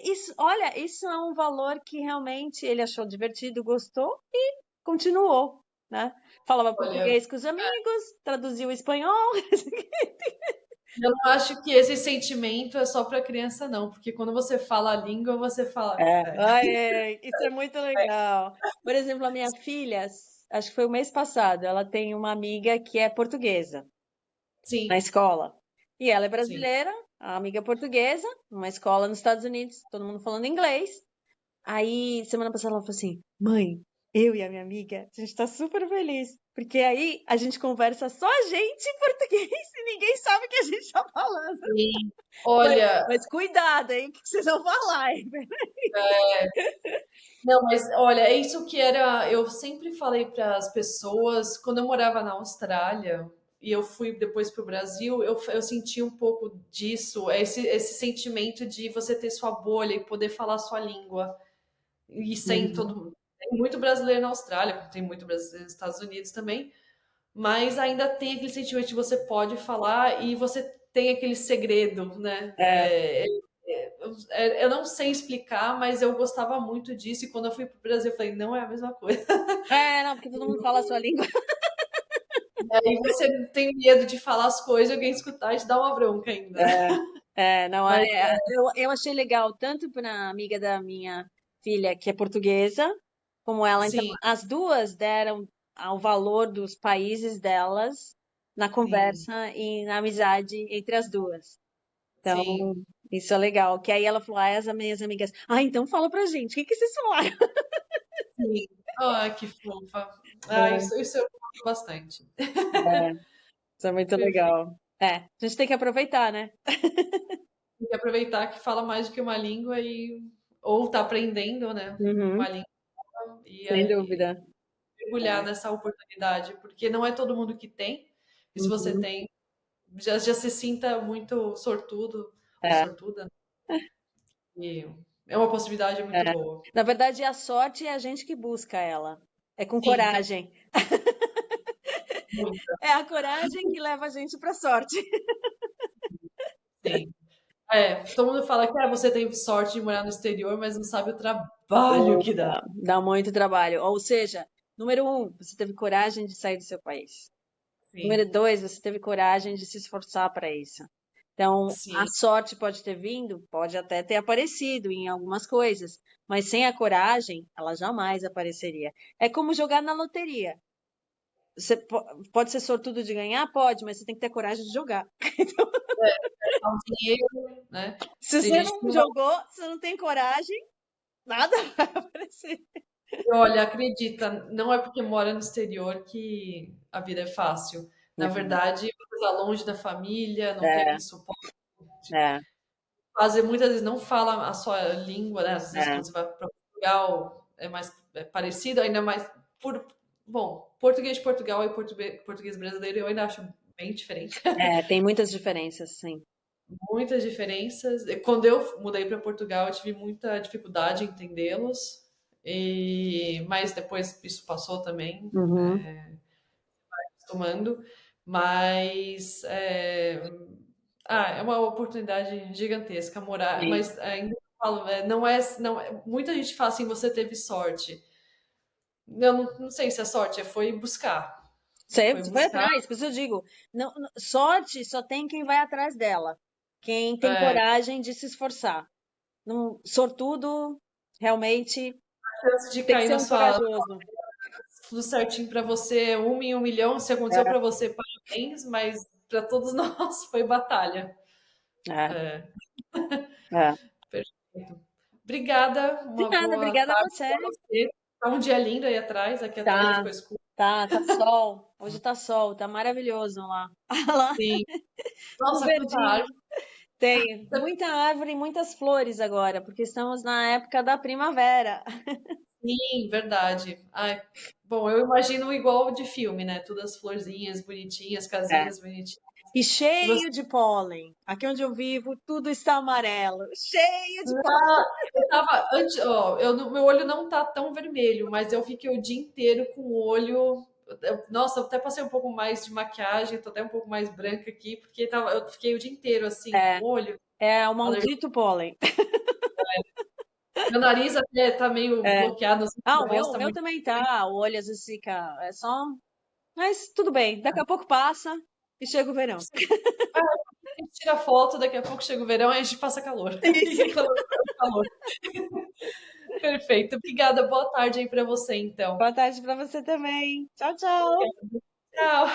S2: Isso, olha, isso é um valor que realmente ele achou divertido, gostou e continuou, né? Falava
S1: Olha,
S2: português com os amigos, traduziu o espanhol.
S1: eu não acho que esse sentimento é só para criança, não, porque quando você fala a língua, você fala.
S2: Isso é muito legal. Por exemplo, a minha filha, acho que foi o mês passado, ela tem uma amiga que é portuguesa na
S1: Sim,
S2: escola. E ela é
S1: sim.
S2: brasileira, a amiga é portuguesa, numa escola nos Estados Unidos, todo mundo falando inglês. Aí, semana passada, ela falou assim: mãe, eu e a minha amiga, a gente tá super feliz. Porque aí a gente conversa só a gente em português e ninguém sabe o que a gente tá falando.
S1: Sim.
S2: Mas,
S1: Olha,
S2: mas cuidado, hein, o que vocês vão falar, hein?
S1: não, mas olha, é isso que era. Eu sempre falei para as pessoas, quando eu morava na Austrália e eu fui depois para o Brasil, eu senti um pouco disso, esse sentimento de você ter sua bolha e poder falar sua língua. E sem todo
S2: Uhum.
S1: mundo. Tem muito brasileiro na Austrália, tem muito brasileiro nos Estados Unidos também, mas ainda tem aquele sentimento de você pode falar e você tem aquele segredo, né?
S2: É,
S1: Eu não sei explicar, mas eu gostava muito disso. E quando eu fui para o Brasil, eu falei, não é a mesma coisa.
S2: não, porque todo mundo fala a sua língua.
S1: Aí você tem medo de falar as coisas e alguém escutar e te dar uma bronca ainda.
S2: Não,
S1: Mas
S2: eu achei legal, tanto para a amiga da minha filha, que é portuguesa, como ela. Então,
S1: sim,
S2: as duas deram ao valor dos países delas na
S1: sim,
S2: conversa e na amizade entre as duas. Então,
S1: sim,
S2: isso é legal. Que aí ela falou, as minhas amigas, então fala pra gente, o que que vocês falaram?
S1: sim. Ai, que fofa.
S2: É,
S1: Isso eu gosto bastante.
S2: é, isso é muito
S1: Perfeito.
S2: legal. A gente tem que aproveitar, né?
S1: Tem que aproveitar que fala mais do que uma língua ou tá aprendendo, né, uma
S2: Uhum,
S1: língua e
S2: sem
S1: aí
S2: dúvida.
S1: mergulhar nessa oportunidade, porque não é todo mundo que tem. E se você
S2: Uhum.
S1: tem, já se sinta muito sortudo ou
S2: É,
S1: sortuda. E é uma possibilidade muito
S2: é.
S1: boa.
S2: Na verdade, a sorte é a gente que busca ela. É com
S1: Sim, também
S2: coragem.
S1: muito,
S2: É a coragem que leva a gente para a sorte.
S1: sim. É, todo mundo fala que você tem sorte de morar no exterior, mas não sabe o trabalho que dá.
S2: Dá muito trabalho. Ou seja, número um, você teve coragem de sair do seu país.
S1: Sim,
S2: Número dois, você teve coragem de se esforçar para isso. Então, a
S1: sim,
S2: sorte pode ter vindo, pode até ter aparecido em algumas coisas, mas sem a coragem, ela jamais apareceria. É como jogar na loteria. Você pode ser sortudo de ganhar? Pode, mas você tem que ter coragem de jogar.
S1: dá um dinheiro, né?
S2: Se
S1: Tem
S2: você
S1: gente que
S2: não
S1: não vai.
S2: jogou, você não tem coragem, nada vai aparecer.
S1: Olha, acredita, não é porque mora no exterior que a vida é fácil. Na verdade, você está longe da família, não tem
S2: É,
S1: aquele suporte.
S2: é,
S1: Fazer muitas vezes não fala a sua língua, né? Às vezes
S2: é,
S1: quando você vai para Portugal é mais parecido, ainda mais por bom, português de Portugal e português brasileiro eu ainda acho bem diferente.
S2: tem muitas diferenças, sim.
S1: Muitas diferenças. Quando eu mudei para Portugal, eu tive muita dificuldade em entendê-los. Mas depois isso passou também,
S2: Uhum,
S1: acostumando. Mas é uma oportunidade gigantesca morar.
S2: sim.
S1: Mas ainda falo, não é. Muita gente fala assim, você teve sorte. Eu não sei se é sorte, foi buscar. Foi
S2: Você foi
S1: buscar.
S2: atrás, por isso eu digo, sorte só tem quem vai atrás dela, quem tem
S1: É,
S2: coragem de se esforçar. Não, sortudo, realmente,
S1: a chance de
S2: tem que
S1: cair
S2: ser
S1: na
S2: um
S1: sua
S2: corajoso.
S1: tudo certinho para você, 1 em 1 milhão. Se aconteceu para você, parabéns, mas para todos nós foi batalha.
S2: É,
S1: É,
S2: é.
S1: perfeito. Obrigada,
S2: De
S1: uma
S2: nada,
S1: boa
S2: obrigada a
S1: tarde
S2: você.
S1: para você. Tá um dia lindo aí atrás, aqui atrás já
S2: Tá,
S1: ficou escuro.
S2: tá sol. Hoje tá sol, tá maravilhoso lá. Lá
S1: Sim.
S2: no
S1: Nossa, quanta
S2: verdinho.
S1: árvore.
S2: Tem muita árvore e muitas flores agora, porque estamos na época da primavera.
S1: Sim, verdade. Ai, bom, eu imagino igual de filme, né? Todas as florzinhas bonitinhas,
S2: É.
S1: casinhas bonitinhas.
S2: E
S1: E você...
S2: cheio de pólen. Aqui onde eu vivo, tudo está amarelo. Cheio de pólen.
S1: Não, eu tava antes, ó, meu olho não tá tão vermelho, mas eu fiquei o dia inteiro com o olho. Nossa, eu até passei um pouco mais de maquiagem, tô até um pouco mais branca aqui, porque eu fiquei o dia inteiro assim com
S2: É,
S1: o olho.
S2: é o
S1: alergia.
S2: maldito pólen.
S1: Meu nariz até tá meio
S2: É.
S1: bloqueado, assim,
S2: Ah,
S1: minha voz
S2: o
S1: tá
S2: meu
S1: muito.
S2: também tá. O olho às vezes fica. É só. Mas tudo bem. Daqui a pouco passa e chega o verão.
S1: Ah, a gente tira foto, daqui a pouco chega o verão e a gente passa calor.
S2: Isso.
S1: E calor, calor. Perfeito. Obrigada. Boa tarde aí para você, então.
S2: Boa tarde pra você também. Tchau, tchau.
S1: Tchau.